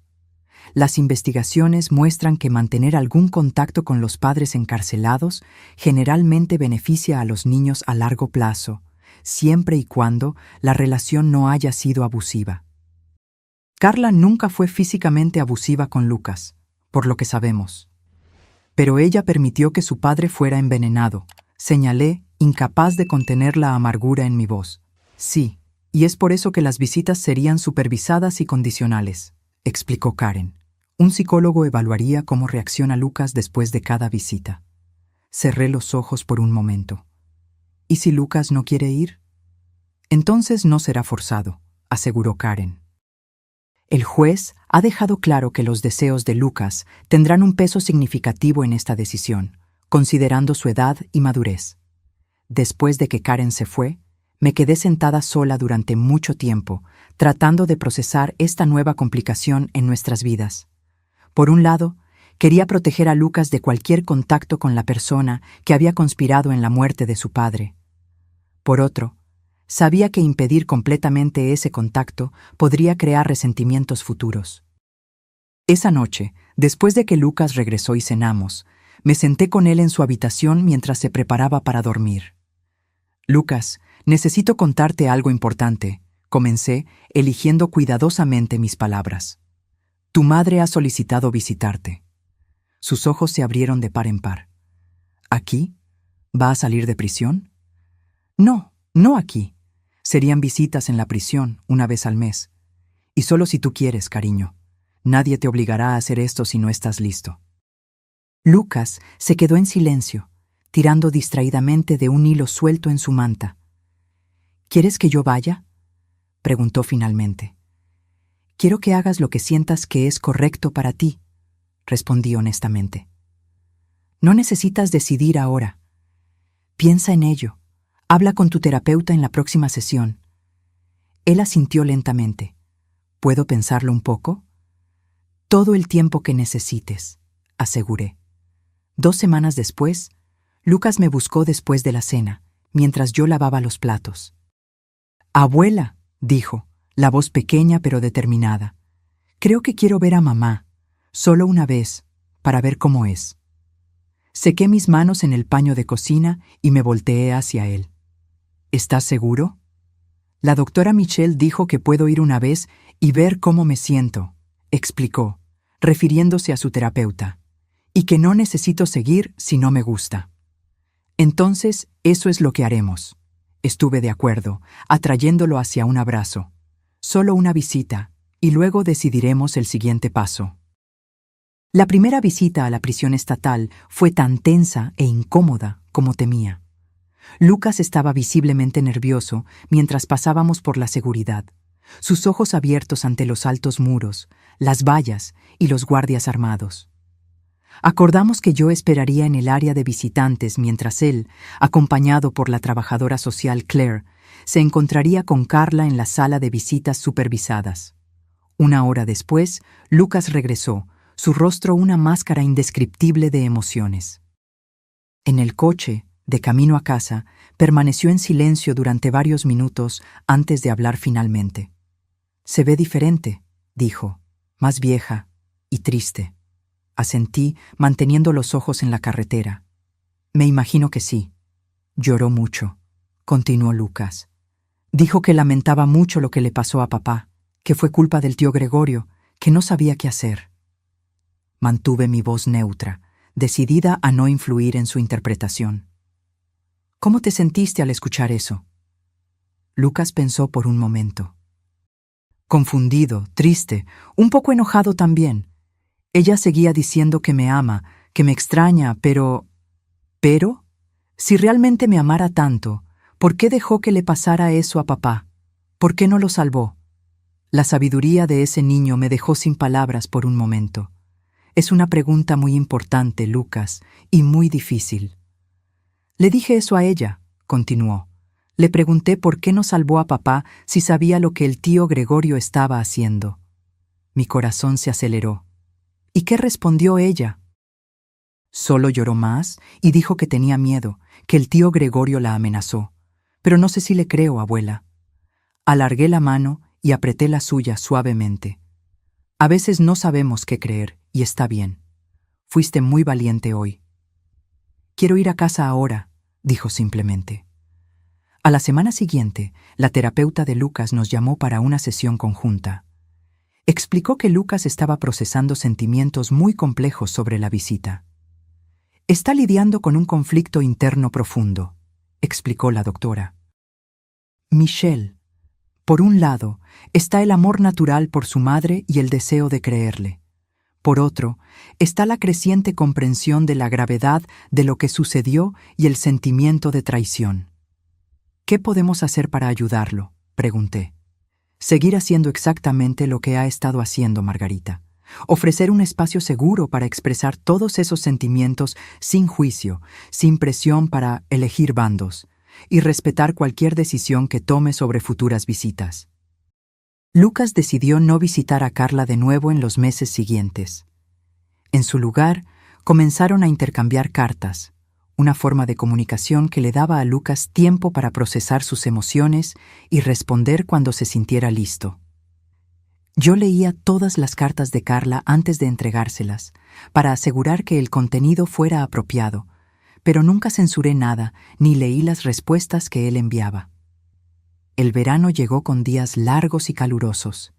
las investigaciones muestran que mantener algún contacto con los padres encarcelados generalmente beneficia a los niños a largo plazo, siempre y cuando la relación no haya sido abusiva. Carla nunca fue físicamente abusiva con Lucas, por lo que sabemos. Pero ella permitió que su padre fuera envenenado, señalé, incapaz de contener la amargura en mi voz. Sí, y es por eso que las visitas serían supervisadas y condicionales, explicó Karen. Un psicólogo evaluaría cómo reacciona Lucas después de cada visita. Cerré los ojos por un momento. ¿Y si Lucas no quiere ir? Entonces no será forzado, aseguró Karen. El juez ha dejado claro que los deseos de Lucas tendrán un peso significativo en esta decisión, considerando su edad y madurez. Después de que Karen se fue, me quedé sentada sola durante mucho tiempo, tratando de procesar esta nueva complicación en nuestras vidas. Por un lado, quería proteger a Lucas de cualquier contacto con la persona que había conspirado en la muerte de su padre. Por otro, sabía que impedir completamente ese contacto podría crear resentimientos futuros. Esa noche, después de que Lucas regresó y cenamos, me senté con él en su habitación mientras se preparaba para dormir. Lucas, necesito contarte algo importante, comencé, eligiendo cuidadosamente mis palabras. Tu madre ha solicitado visitarte. Sus ojos se abrieron de par en par. ¿Aquí? ¿Va a salir de prisión? No, no aquí. Serían visitas en la prisión, una vez al mes. Y solo si tú quieres, cariño. Nadie te obligará a hacer esto si no estás listo. Lucas se quedó en silencio, tirando distraídamente de un hilo suelto en su manta. ¿Quieres que yo vaya?, preguntó finalmente. Quiero que hagas lo que sientas que es correcto para ti, respondí honestamente. No necesitas decidir ahora. Piensa en ello. Habla con tu terapeuta en la próxima sesión. Él asintió lentamente. ¿Puedo pensarlo un poco? Todo el tiempo que necesites, aseguré. 2 semanas después, Lucas me buscó después de la cena, mientras yo lavaba los platos. Abuela, dijo, la voz pequeña pero determinada. Creo que quiero ver a mamá, solo una vez, para ver cómo es. Sequé mis manos en el paño de cocina y me volteé hacia él. ¿Estás seguro? La doctora Michelle dijo que puedo ir una vez y ver cómo me siento, explicó, refiriéndose a su terapeuta, y que no necesito seguir si no me gusta. Entonces, eso es lo que haremos. Estuve de acuerdo, atrayéndolo hacia un abrazo. Solo una visita, y luego decidiremos el siguiente paso. La primera visita a la prisión estatal fue tan tensa e incómoda como temía. Lucas estaba visiblemente nervioso mientras pasábamos por la seguridad, sus ojos abiertos ante los altos muros, las vallas y los guardias armados. Acordamos que yo esperaría en el área de visitantes mientras él, acompañado por la trabajadora social Claire, se encontraría con Carla en la sala de visitas supervisadas. 1 hora después, Lucas regresó, su rostro una máscara indescriptible de emociones. En el coche, de camino a casa, permaneció en silencio durante varios minutos antes de hablar finalmente. Se ve diferente, dijo, más vieja y triste. Asentí, manteniendo los ojos en la carretera. Me imagino que sí. Lloró mucho, continuó Lucas. Dijo que lamentaba mucho lo que le pasó a papá, que fue culpa del tío Gregorio, que no sabía qué hacer. Mantuve mi voz neutra, decidida a no influir en su interpretación. ¿Cómo te sentiste al escuchar eso? Lucas pensó por un momento. Confundido, triste, un poco enojado también. Ella seguía diciendo que me ama, que me extraña, pero... ¿Pero? Si realmente me amara tanto, ¿por qué dejó que le pasara eso a papá? ¿Por qué no lo salvó? La sabiduría de ese niño me dejó sin palabras por un momento. Es una pregunta muy importante, Lucas, y muy difícil. Le dije eso a ella, continuó. Le pregunté por qué no salvó a papá si sabía lo que el tío Gregorio estaba haciendo. Mi corazón se aceleró. ¿Y qué respondió ella? Solo lloró más y dijo que tenía miedo, que el tío Gregorio la amenazó. Pero no sé si le creo, abuela. Alargué la mano y apreté la suya suavemente. A veces no sabemos qué creer, y está bien. Fuiste muy valiente hoy. Quiero ir a casa ahora, dijo simplemente. A la semana siguiente, la terapeuta de Lucas nos llamó para una sesión conjunta. Explicó que Lucas estaba procesando sentimientos muy complejos sobre la visita. Está lidiando con un conflicto interno profundo, explicó la doctora. Michelle, por un lado, está el amor natural por su madre y el deseo de creerle. Por otro, está la creciente comprensión de la gravedad de lo que sucedió y el sentimiento de traición. ¿Qué podemos hacer para ayudarlo?, pregunté. Seguir haciendo exactamente lo que ha estado haciendo Margarita. Ofrecer un espacio seguro para expresar todos esos sentimientos sin juicio, sin presión para elegir bandos, y respetar cualquier decisión que tome sobre futuras visitas. Lucas decidió no visitar a Carla de nuevo en los meses siguientes. En su lugar, comenzaron a intercambiar cartas, una forma de comunicación que le daba a Lucas tiempo para procesar sus emociones y responder cuando se sintiera listo. Yo leía todas las cartas de Carla antes de entregárselas, para asegurar que el contenido fuera apropiado, pero nunca censuré nada ni leí las respuestas que él enviaba. El verano llegó con días largos y calurosos.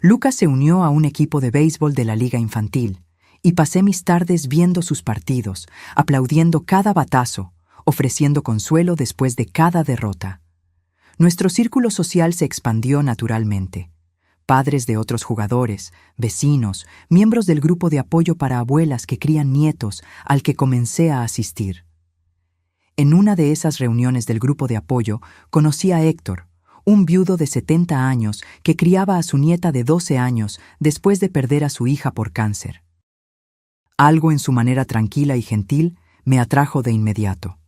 Lucas se unió a un equipo de béisbol de la liga infantil, y pasé mis tardes viendo sus partidos, aplaudiendo cada batazo, ofreciendo consuelo después de cada derrota. Nuestro círculo social se expandió naturalmente. Padres de otros jugadores, vecinos, miembros del grupo de apoyo para abuelas que crían nietos al que comencé a asistir. En una de esas reuniones del grupo de apoyo conocí a Héctor, un viudo de 70 años que criaba a su nieta de 12 años después de perder a su hija por cáncer. Algo en su manera tranquila y gentil me atrajo de inmediato.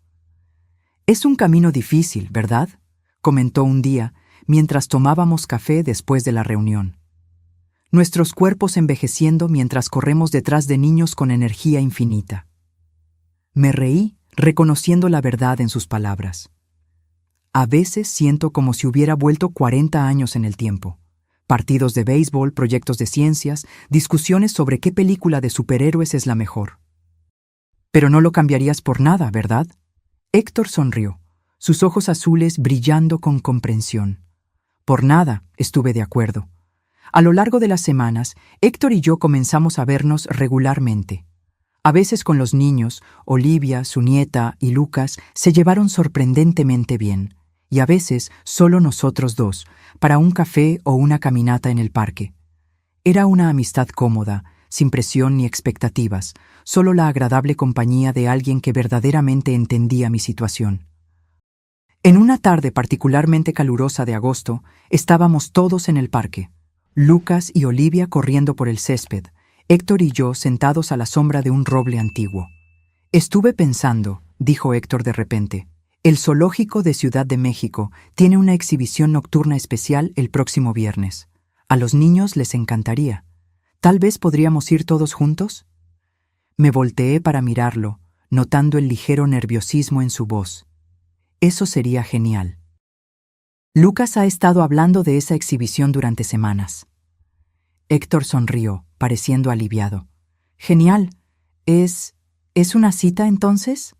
«Es un camino difícil, ¿verdad?», comentó un día, mientras tomábamos café después de la reunión. Nuestros cuerpos envejeciendo mientras corremos detrás de niños con energía infinita. Me reí, reconociendo la verdad en sus palabras. A veces siento como si hubiera vuelto 40 años en el tiempo. Partidos de béisbol, proyectos de ciencias, discusiones sobre qué película de superhéroes es la mejor. Pero no lo cambiarías por nada, ¿verdad? Héctor sonrió, sus ojos azules brillando con comprensión. Por nada, estuve de acuerdo. A lo largo de las semanas, Héctor y yo comenzamos a vernos regularmente. A veces con los niños, Olivia, su nieta y Lucas se llevaron sorprendentemente bien, y a veces solo nosotros dos, para un café o una caminata en el parque. Era una amistad cómoda, sin presión ni expectativas, solo la agradable compañía de alguien que verdaderamente entendía mi situación. En una tarde particularmente calurosa de agosto, estábamos todos en el parque. Lucas y Olivia corriendo por el césped, Héctor y yo sentados a la sombra de un roble antiguo. Estuve pensando, dijo Héctor de repente, el zoológico de Ciudad de México tiene una exhibición nocturna especial el próximo viernes. A los niños les encantaría. ¿Tal vez podríamos ir todos juntos? Me volteé para mirarlo, notando el ligero nerviosismo en su voz. Eso sería genial. Lucas ha estado hablando de esa exhibición durante semanas. Héctor sonrió, pareciendo aliviado. Genial. ¿Es una cita entonces?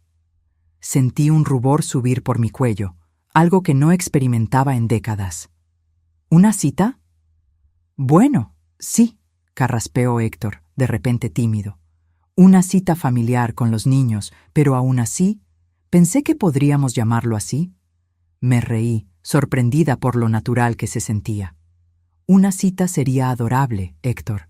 Sentí un rubor subir por mi cuello, algo que no experimentaba en décadas. ¿Una cita? Bueno, sí, carraspeó Héctor, de repente tímido. Una cita familiar con los niños, pero aún así, pensé que podríamos llamarlo así. Me reí, sorprendida por lo natural que se sentía. Una cita sería adorable, Héctor.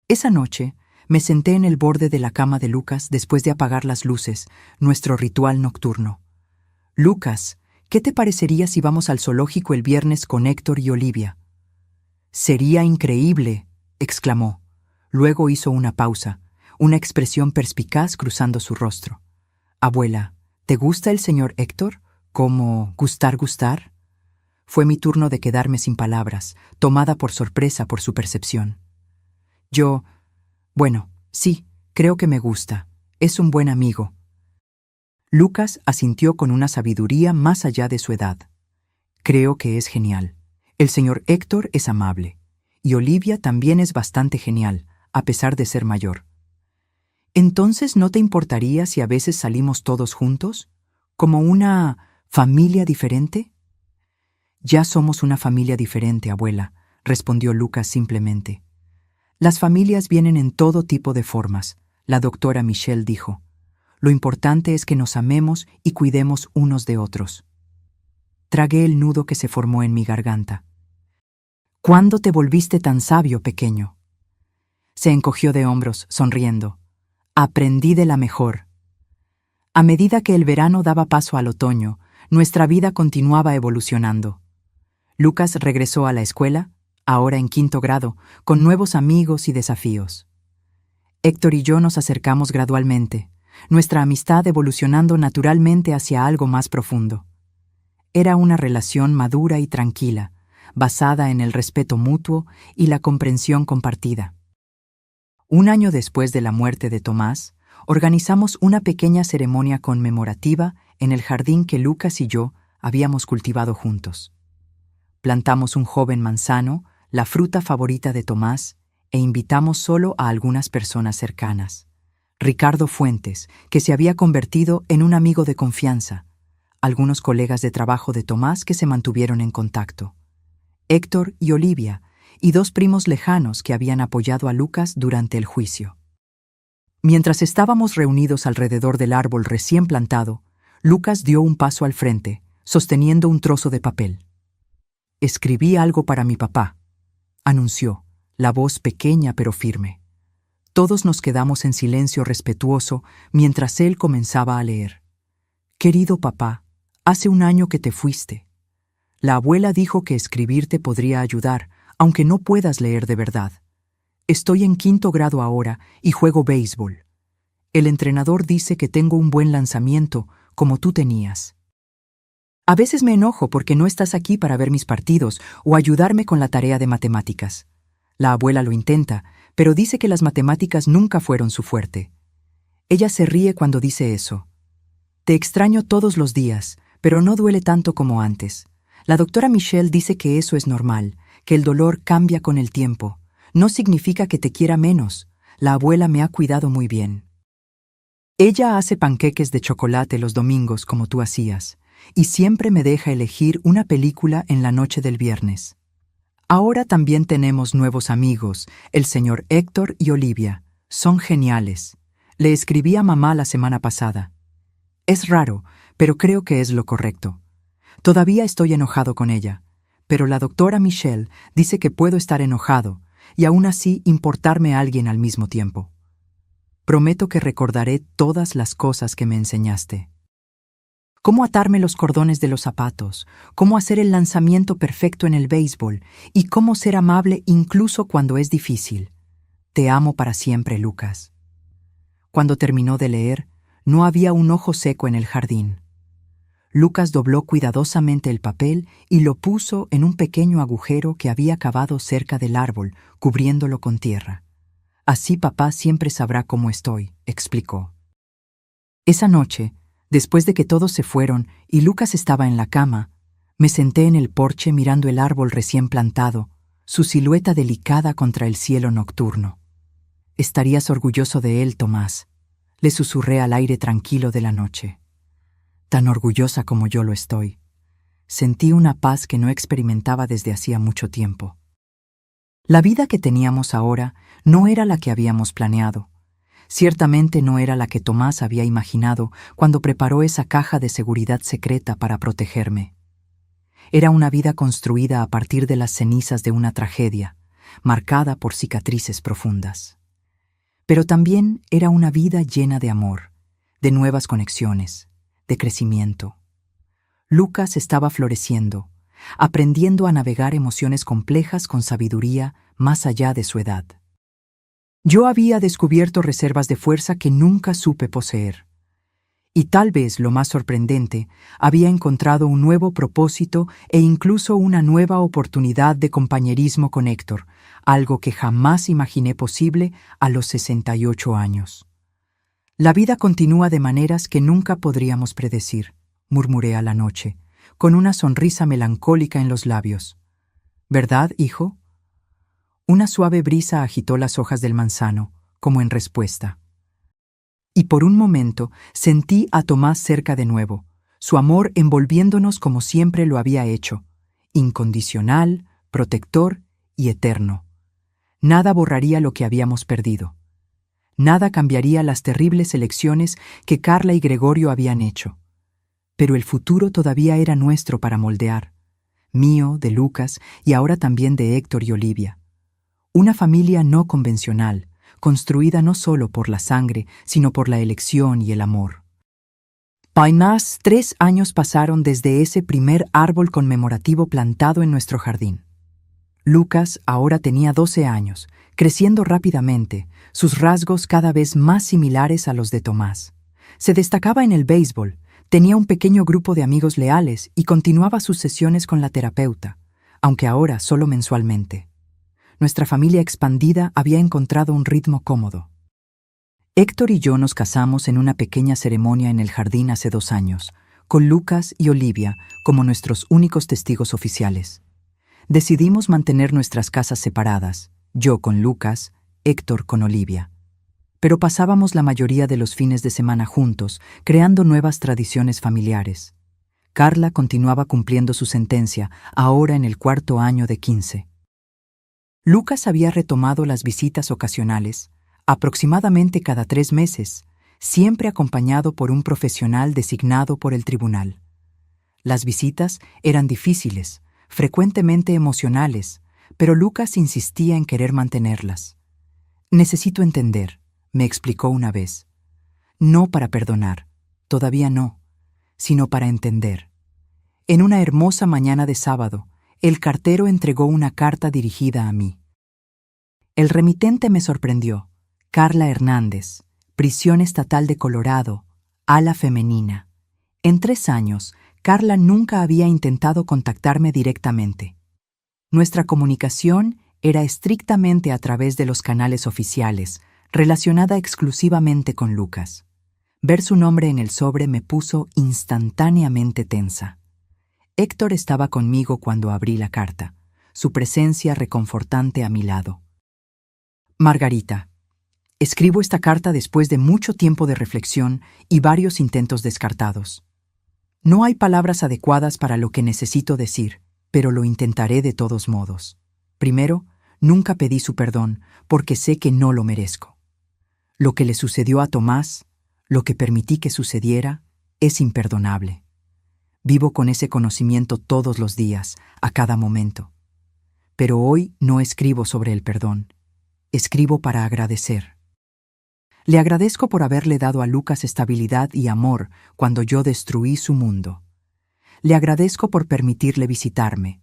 Esa noche, me senté en el borde de la cama de Lucas después de apagar las luces, nuestro ritual nocturno. Lucas, ¿qué te parecería si vamos al zoológico el viernes con Héctor y Olivia? Sería increíble, exclamó. Luego hizo una pausa, una expresión perspicaz cruzando su rostro. Abuela, ¿te gusta el señor Héctor? ¿Cómo gustar? Fue mi turno de quedarme sin palabras, tomada por sorpresa por su percepción. Bueno, sí, creo que me gusta. Es un buen amigo. Lucas asintió con una sabiduría más allá de su edad. Creo que es genial. El señor Héctor es amable. y Olivia también es bastante genial, a pesar de ser mayor. ¿Entonces no te importaría si a veces salimos todos juntos? ¿Como una familia diferente? Ya somos una familia diferente, abuela, respondió Lucas simplemente. Las familias vienen en todo tipo de formas, la doctora Michelle dijo. Lo importante es que nos amemos y cuidemos unos de otros. Tragué el nudo que se formó en mi garganta. ¿Cuándo te volviste tan sabio, pequeño? Se encogió de hombros, sonriendo. Aprendí de la mejor. A medida que el verano daba paso al otoño, nuestra vida continuaba evolucionando. Lucas regresó a la escuela, ahora en 5º grado, con nuevos amigos y desafíos. Héctor y yo nos acercamos gradualmente, nuestra amistad evolucionando naturalmente hacia algo más profundo. Era una relación madura y tranquila, basada en el respeto mutuo y la comprensión compartida. Un año después de la muerte de Tomás, organizamos una pequeña ceremonia conmemorativa en el jardín que Lucas y yo habíamos cultivado juntos. Plantamos un joven manzano, la fruta favorita de Tomás, e invitamos solo a algunas personas cercanas. Ricardo Fuentes, que se había convertido en un amigo de confianza, algunos colegas de trabajo de Tomás que se mantuvieron en contacto, Héctor y Olivia, y 2 primos lejanos que habían apoyado a Lucas durante el juicio. Mientras estábamos reunidos alrededor del árbol recién plantado, Lucas dio un paso al frente, sosteniendo un trozo de papel. «Escribí algo para mi papá», anunció, la voz pequeña pero firme. Todos nos quedamos en silencio respetuoso mientras él comenzaba a leer. «Querido papá, hace 1 año que te fuiste. La abuela dijo que escribirte podría ayudar, aunque no puedas leer de verdad. Estoy en 5º grado ahora y juego béisbol. El entrenador dice que tengo un buen lanzamiento, como tú tenías. A veces me enojo porque no estás aquí para ver mis partidos o ayudarme con la tarea de matemáticas. La abuela lo intenta, pero dice que las matemáticas nunca fueron su fuerte. Ella se ríe cuando dice eso. Te extraño todos los días, pero no duele tanto como antes. La doctora Michelle dice que eso es normal, que el dolor cambia con el tiempo. No significa que te quiera menos. La abuela me ha cuidado muy bien. Ella hace panqueques de chocolate los domingos como tú hacías, y siempre me deja elegir una película en la noche del viernes. Ahora también tenemos nuevos amigos, el señor Héctor y Olivia. Son geniales. Le escribí a mamá la semana pasada. Es raro, pero creo que es lo correcto. Todavía estoy enojado con ella, pero la doctora Michelle dice que puedo estar enojado y aún así importarme a alguien al mismo tiempo. Prometo que recordaré todas las cosas que me enseñaste. Cómo atarme los cordones de los zapatos, cómo hacer el lanzamiento perfecto en el béisbol y cómo ser amable incluso cuando es difícil. Te amo para siempre, Lucas. Cuando terminó de leer, no había un ojo seco en el jardín. Lucas dobló cuidadosamente el papel y lo puso en un pequeño agujero que había cavado cerca del árbol, cubriéndolo con tierra. Así papá siempre sabrá cómo estoy, explicó. Esa noche, después de que todos se fueron y Lucas estaba en la cama, me senté en el porche mirando el árbol recién plantado, su silueta delicada contra el cielo nocturno. Estarías orgulloso de él, Tomás, le susurré al aire tranquilo de la noche. Tan orgullosa como yo lo estoy. Sentí una paz que no experimentaba desde hacía mucho tiempo. La vida que teníamos ahora no era la que habíamos planeado. Ciertamente no era la que Tomás había imaginado cuando preparó esa caja de seguridad secreta para protegerme. Era una vida construida a partir de las cenizas de una tragedia, marcada por cicatrices profundas. Pero también era una vida llena de amor, de nuevas conexiones, de crecimiento. Lucas estaba floreciendo, aprendiendo a navegar emociones complejas con sabiduría más allá de su edad. Yo había descubierto reservas de fuerza que nunca supe poseer. Y tal vez lo más sorprendente, había encontrado un nuevo propósito e incluso una nueva oportunidad de compañerismo con Héctor, algo que jamás imaginé posible a los 68 años. La vida continúa de maneras que nunca podríamos predecir, murmuré a la noche, con una sonrisa melancólica en los labios. ¿Verdad, hijo? Una suave brisa agitó las hojas del manzano, como en respuesta. Y por un momento sentí a Tomás cerca de nuevo, su amor envolviéndonos como siempre lo había hecho, incondicional, protector y eterno. Nada borraría lo que habíamos perdido. Nada cambiaría las terribles elecciones que Carla y Gregorio habían hecho. Pero el futuro todavía era nuestro para moldear, mío, de Lucas y ahora también de Héctor y Olivia. Una familia no convencional, construida no solo por la sangre, sino por la elección y el amor. Apenas 3 años pasaron desde ese primer árbol conmemorativo plantado en nuestro jardín. Lucas ahora tenía 12 años, creciendo rápidamente, sus rasgos cada vez más similares a los de Tomás. Se destacaba en el béisbol, tenía un pequeño grupo de amigos leales y continuaba sus sesiones con la terapeuta, aunque ahora solo mensualmente. Nuestra familia expandida había encontrado un ritmo cómodo. Héctor y yo nos casamos en una pequeña ceremonia en el jardín hace 2 años, con Lucas y Olivia como nuestros únicos testigos oficiales. Decidimos mantener nuestras casas separadas, yo con Lucas, Héctor con Olivia. Pero pasábamos la mayoría de los fines de semana juntos, creando nuevas tradiciones familiares. Carla continuaba cumpliendo su sentencia, ahora en el 4º año de 15. Lucas había retomado las visitas ocasionales, aproximadamente cada 3 meses, siempre acompañado por un profesional designado por el tribunal. Las visitas eran difíciles, frecuentemente emocionales, pero Lucas insistía en querer mantenerlas. «Necesito entender», me explicó una vez. «No para perdonar, todavía no, sino para entender». En una hermosa mañana de sábado, el cartero entregó una carta dirigida a mí. El remitente me sorprendió. Carla Hernández, Prisión Estatal de Colorado, ala femenina. En 3 años, Carla nunca había intentado contactarme directamente. Nuestra comunicación era estrictamente a través de los canales oficiales, relacionada exclusivamente con Lucas. Ver su nombre en el sobre me puso instantáneamente tensa. Héctor estaba conmigo cuando abrí la carta, su presencia reconfortante a mi lado. Margarita, escribo esta carta después de mucho tiempo de reflexión y varios intentos descartados. No hay palabras adecuadas para lo que necesito decir, pero lo intentaré de todos modos. Primero, nunca pedí su perdón porque sé que no lo merezco. Lo que le sucedió a Tomás, lo que permití que sucediera, es imperdonable. Vivo con ese conocimiento todos los días, a cada momento. Pero hoy no escribo sobre el perdón. Escribo para agradecer. Le agradezco por haberle dado a Lucas estabilidad y amor cuando yo destruí su mundo. Le agradezco por permitirle visitarme,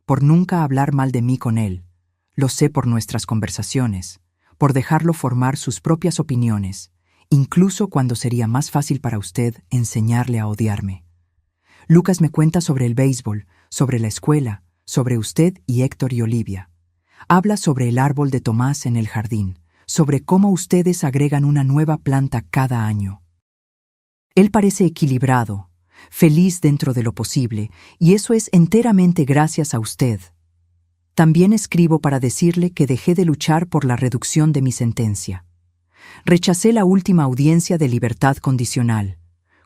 por nunca hablar mal de mí con él. Lo sé por nuestras conversaciones, por dejarlo formar sus propias opiniones, incluso cuando sería más fácil para usted enseñarle a odiarme. Lucas me cuenta sobre el béisbol, sobre la escuela, sobre usted y Héctor y Olivia. Habla sobre el árbol de Tomás en el jardín, sobre cómo ustedes agregan una nueva planta cada año. Él parece equilibrado, feliz dentro de lo posible, y eso es enteramente gracias a usted. También escribo para decirle que dejé de luchar por la reducción de mi sentencia. Rechacé la última audiencia de libertad condicional.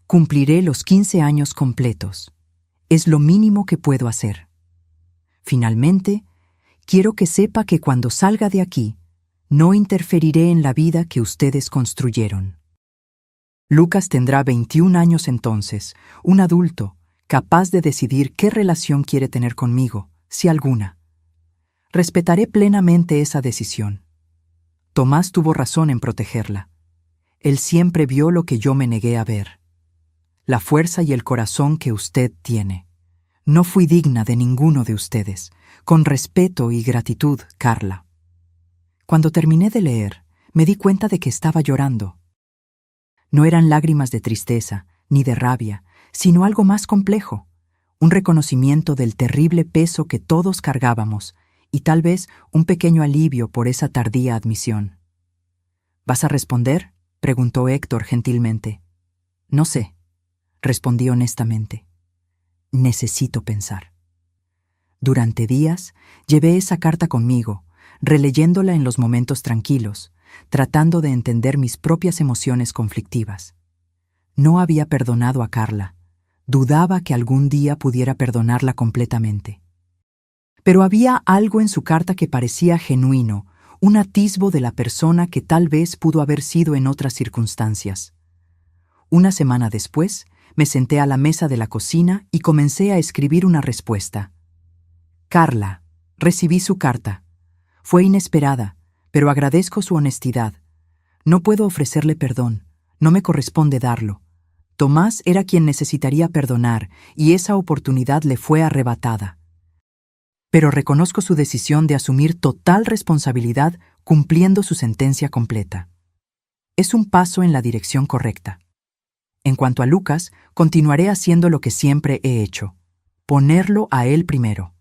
Cumpliré los 15 años completos. Es lo mínimo que puedo hacer. Finalmente, quiero que sepa que cuando salga de aquí, no interferiré en la vida que ustedes construyeron. Lucas tendrá 21 años entonces, un adulto, capaz de decidir qué relación quiere tener conmigo, si alguna. Respetaré plenamente esa decisión. Tomás tuvo razón en protegerla. Él siempre vio lo que yo me negué a ver. La fuerza y el corazón que usted tiene. No fui digna de ninguno de ustedes. Con respeto y gratitud, Carla. Cuando terminé de leer, me di cuenta de que estaba llorando. No eran lágrimas de tristeza, ni de rabia, sino algo más complejo, un reconocimiento del terrible peso que todos cargábamos y tal vez un pequeño alivio por esa tardía admisión. ¿Vas a responder?, preguntó Héctor gentilmente. No sé, respondí honestamente. Necesito pensar. Durante días llevé esa carta conmigo, releyéndola en los momentos tranquilos, tratando de entender mis propias emociones conflictivas. No había perdonado a Carla. Dudaba que algún día pudiera perdonarla completamente. Pero había algo en su carta que parecía genuino, un atisbo de la persona que tal vez pudo haber sido en otras circunstancias. Una semana después, me senté a la mesa de la cocina y comencé a escribir una respuesta. Carla, recibí su carta. Fue inesperada, pero agradezco su honestidad. No puedo ofrecerle perdón, no me corresponde darlo. Tomás era quien necesitaría perdonar y esa oportunidad le fue arrebatada. Pero reconozco su decisión de asumir total responsabilidad cumpliendo su sentencia completa. Es un paso en la dirección correcta. En cuanto a Lucas, continuaré haciendo lo que siempre he hecho, ponerlo a él primero.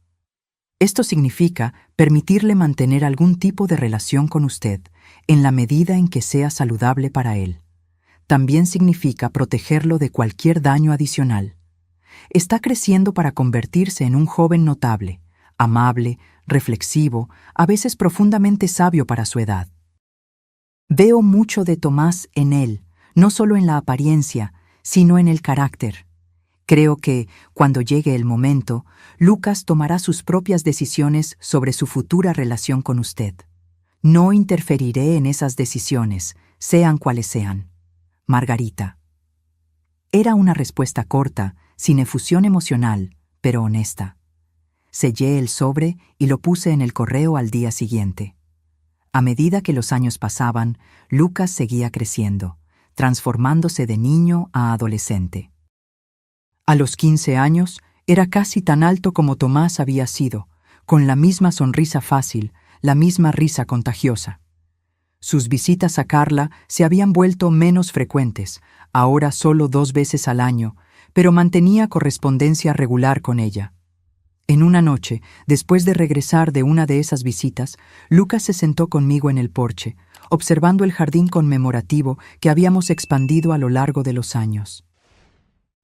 Esto significa permitirle mantener algún tipo de relación con usted, en la medida en que sea saludable para él. También significa protegerlo de cualquier daño adicional. Está creciendo para convertirse en un joven notable, amable, reflexivo, a veces profundamente sabio para su edad. Veo mucho de Tomás en él, no solo en la apariencia, sino en el carácter. Creo que, cuando llegue el momento, Lucas tomará sus propias decisiones sobre su futura relación con usted. No interferiré en esas decisiones, sean cuales sean. Margarita. Era una respuesta corta, sin efusión emocional, pero honesta. Sellé el sobre y lo puse en el correo al día siguiente. A medida que los años pasaban, Lucas seguía creciendo, transformándose de niño a adolescente. A los 15 años, era casi tan alto como Tomás había sido, con la misma sonrisa fácil, la misma risa contagiosa. Sus visitas a Carla se habían vuelto menos frecuentes, ahora solo 2 veces al año, pero mantenía correspondencia regular con ella. En una noche, después de regresar de una de esas visitas, Lucas se sentó conmigo en el porche, observando el jardín conmemorativo que habíamos expandido a lo largo de los años.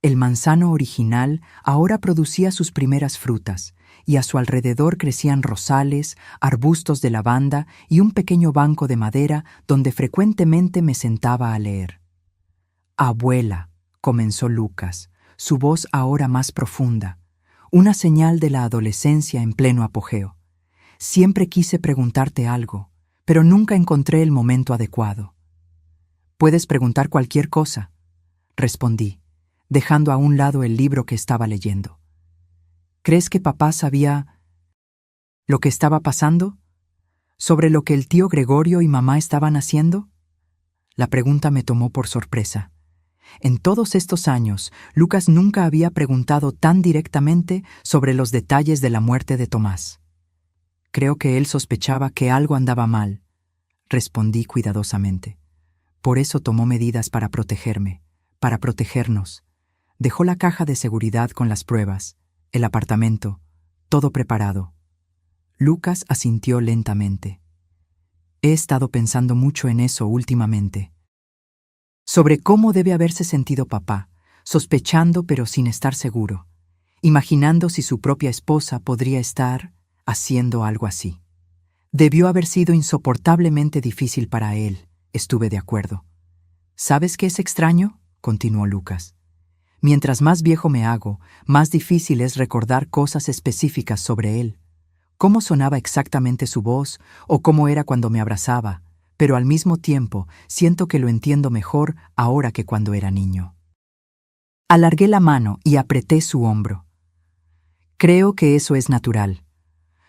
El manzano original ahora producía sus primeras frutas, y a su alrededor crecían rosales, arbustos de lavanda y un pequeño banco de madera donde frecuentemente me sentaba a leer. «Abuela», comenzó Lucas, su voz ahora más profunda, una señal de la adolescencia en pleno apogeo. «Siempre quise preguntarte algo, pero nunca encontré el momento adecuado». «Puedes preguntar cualquier cosa», respondí, dejando a un lado el libro que estaba leyendo. ¿Crees que papá sabía lo que estaba pasando? ¿Sobre lo que el tío Gregorio y mamá estaban haciendo? La pregunta me tomó por sorpresa. En todos estos años, Lucas nunca había preguntado tan directamente sobre los detalles de la muerte de Tomás. Creo que él sospechaba que algo andaba mal, respondí cuidadosamente. Por eso tomó medidas para protegerme, para protegernos. Dejó la caja de seguridad con las pruebas, el apartamento, todo preparado. Lucas asintió lentamente. He estado pensando mucho en eso últimamente. Sobre cómo debe haberse sentido papá, sospechando pero sin estar seguro, imaginando si su propia esposa podría estar haciendo algo así. Debió haber sido insoportablemente difícil para él, estuve de acuerdo. ¿Sabes qué es extraño?, continuó Lucas. Mientras más viejo me hago, más difícil es recordar cosas específicas sobre él. Cómo sonaba exactamente su voz o cómo era cuando me abrazaba, pero al mismo tiempo siento que lo entiendo mejor ahora que cuando era niño. Alargué la mano y apreté su hombro. Creo que eso es natural.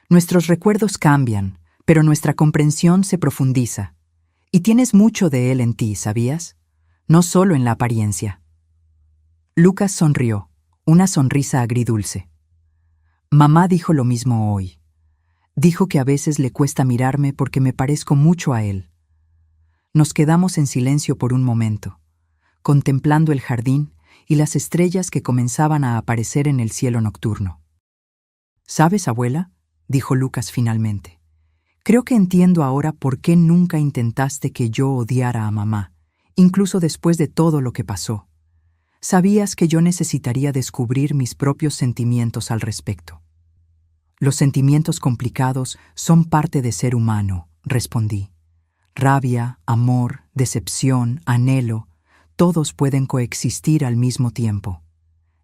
Nuestros recuerdos cambian, pero nuestra comprensión se profundiza. Y tienes mucho de él en ti, ¿sabías? No solo en la apariencia. Lucas sonrió, una sonrisa agridulce. Mamá dijo lo mismo hoy. Dijo que a veces le cuesta mirarme porque me parezco mucho a él. Nos quedamos en silencio por un momento, contemplando el jardín y las estrellas que comenzaban a aparecer en el cielo nocturno. ¿Sabes, abuela?, dijo Lucas finalmente. Creo que entiendo ahora por qué nunca intentaste que yo odiara a mamá, incluso después de todo lo que pasó. Sabías que yo necesitaría descubrir mis propios sentimientos al respecto. Los sentimientos complicados son parte de ser humano, respondí. Rabia, amor, decepción, anhelo, todos pueden coexistir al mismo tiempo.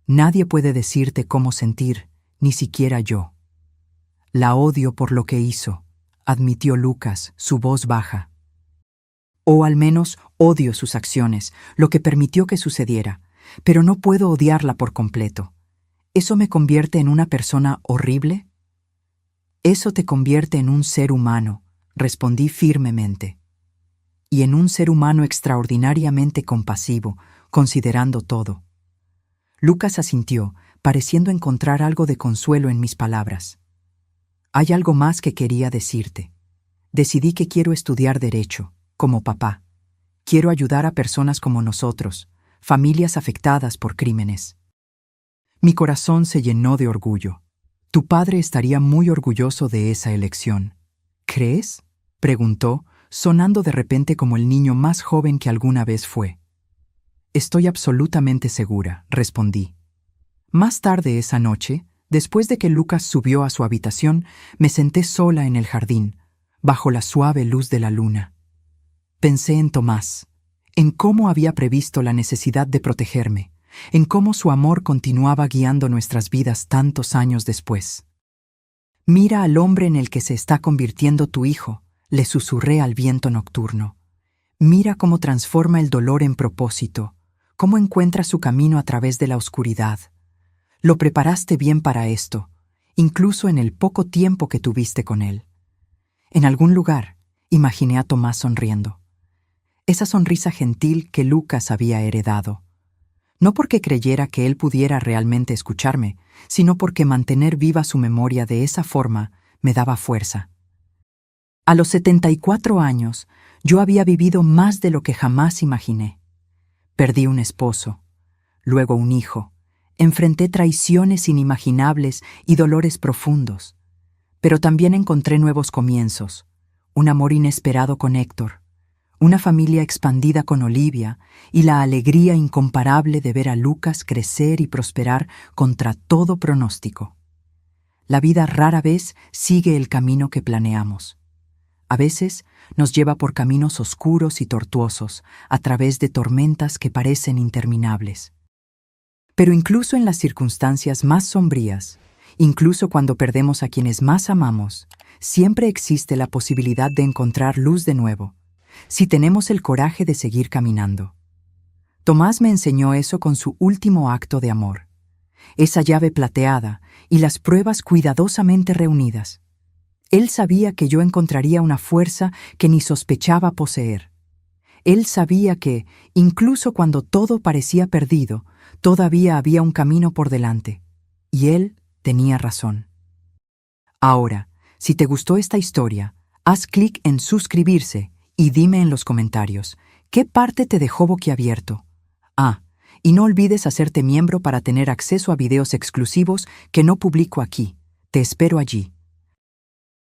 Nadie puede decirte cómo sentir, ni siquiera yo. La odio por lo que hizo, admitió Lucas, su voz baja. O al menos odio sus acciones, lo que permitió que sucediera, pero no puedo odiarla por completo. ¿Eso me convierte en una persona horrible? Eso te convierte en un ser humano, respondí firmemente. Y en un ser humano extraordinariamente compasivo, considerando todo. Lucas asintió, pareciendo encontrar algo de consuelo en mis palabras. Hay algo más que quería decirte. Decidí que quiero estudiar Derecho, como papá. Quiero ayudar a personas como nosotros, familias afectadas por crímenes. Mi corazón se llenó de orgullo. Tu padre estaría muy orgulloso de esa elección. ¿Crees?, preguntó, sonando de repente como el niño más joven que alguna vez fue. Estoy absolutamente segura, respondí. Más tarde esa noche, después de que Lucas subió a su habitación, me senté sola en el jardín, bajo la suave luz de la luna. Pensé en Tomás, en cómo había previsto la necesidad de protegerme, en cómo su amor continuaba guiando nuestras vidas tantos años después. Mira al hombre en el que se está convirtiendo tu hijo, le susurré al viento nocturno. Mira cómo transforma el dolor en propósito, cómo encuentra su camino a través de la oscuridad. Lo preparaste bien para esto, incluso en el poco tiempo que tuviste con él. En algún lugar, imaginé a Tomás sonriendo. Esa sonrisa gentil que Lucas había heredado. No porque creyera que él pudiera realmente escucharme, sino porque mantener viva su memoria de esa forma me daba fuerza. A los 74 años, yo había vivido más de lo que jamás imaginé. Perdí un esposo, luego un hijo, enfrenté traiciones inimaginables y dolores profundos, pero también encontré nuevos comienzos, un amor inesperado con Héctor, una familia expandida con Olivia y la alegría incomparable de ver a Lucas crecer y prosperar contra todo pronóstico. La vida rara vez sigue el camino que planeamos. A veces nos lleva por caminos oscuros y tortuosos, a través de tormentas que parecen interminables. Pero incluso en las circunstancias más sombrías, incluso cuando perdemos a quienes más amamos, siempre existe la posibilidad de encontrar luz de nuevo, si tenemos el coraje de seguir caminando. Tomás me enseñó eso con su último acto de amor, esa llave plateada y las pruebas cuidadosamente reunidas. Él sabía que yo encontraría una fuerza que ni sospechaba poseer. Él sabía que, incluso cuando todo parecía perdido, todavía había un camino por delante. Y él tenía razón. Ahora, si te gustó esta historia, haz clic en suscribirse y dime en los comentarios, ¿qué parte te dejó boquiabierto? Y no olvides hacerte miembro para tener acceso a videos exclusivos que no publico aquí. Te espero allí.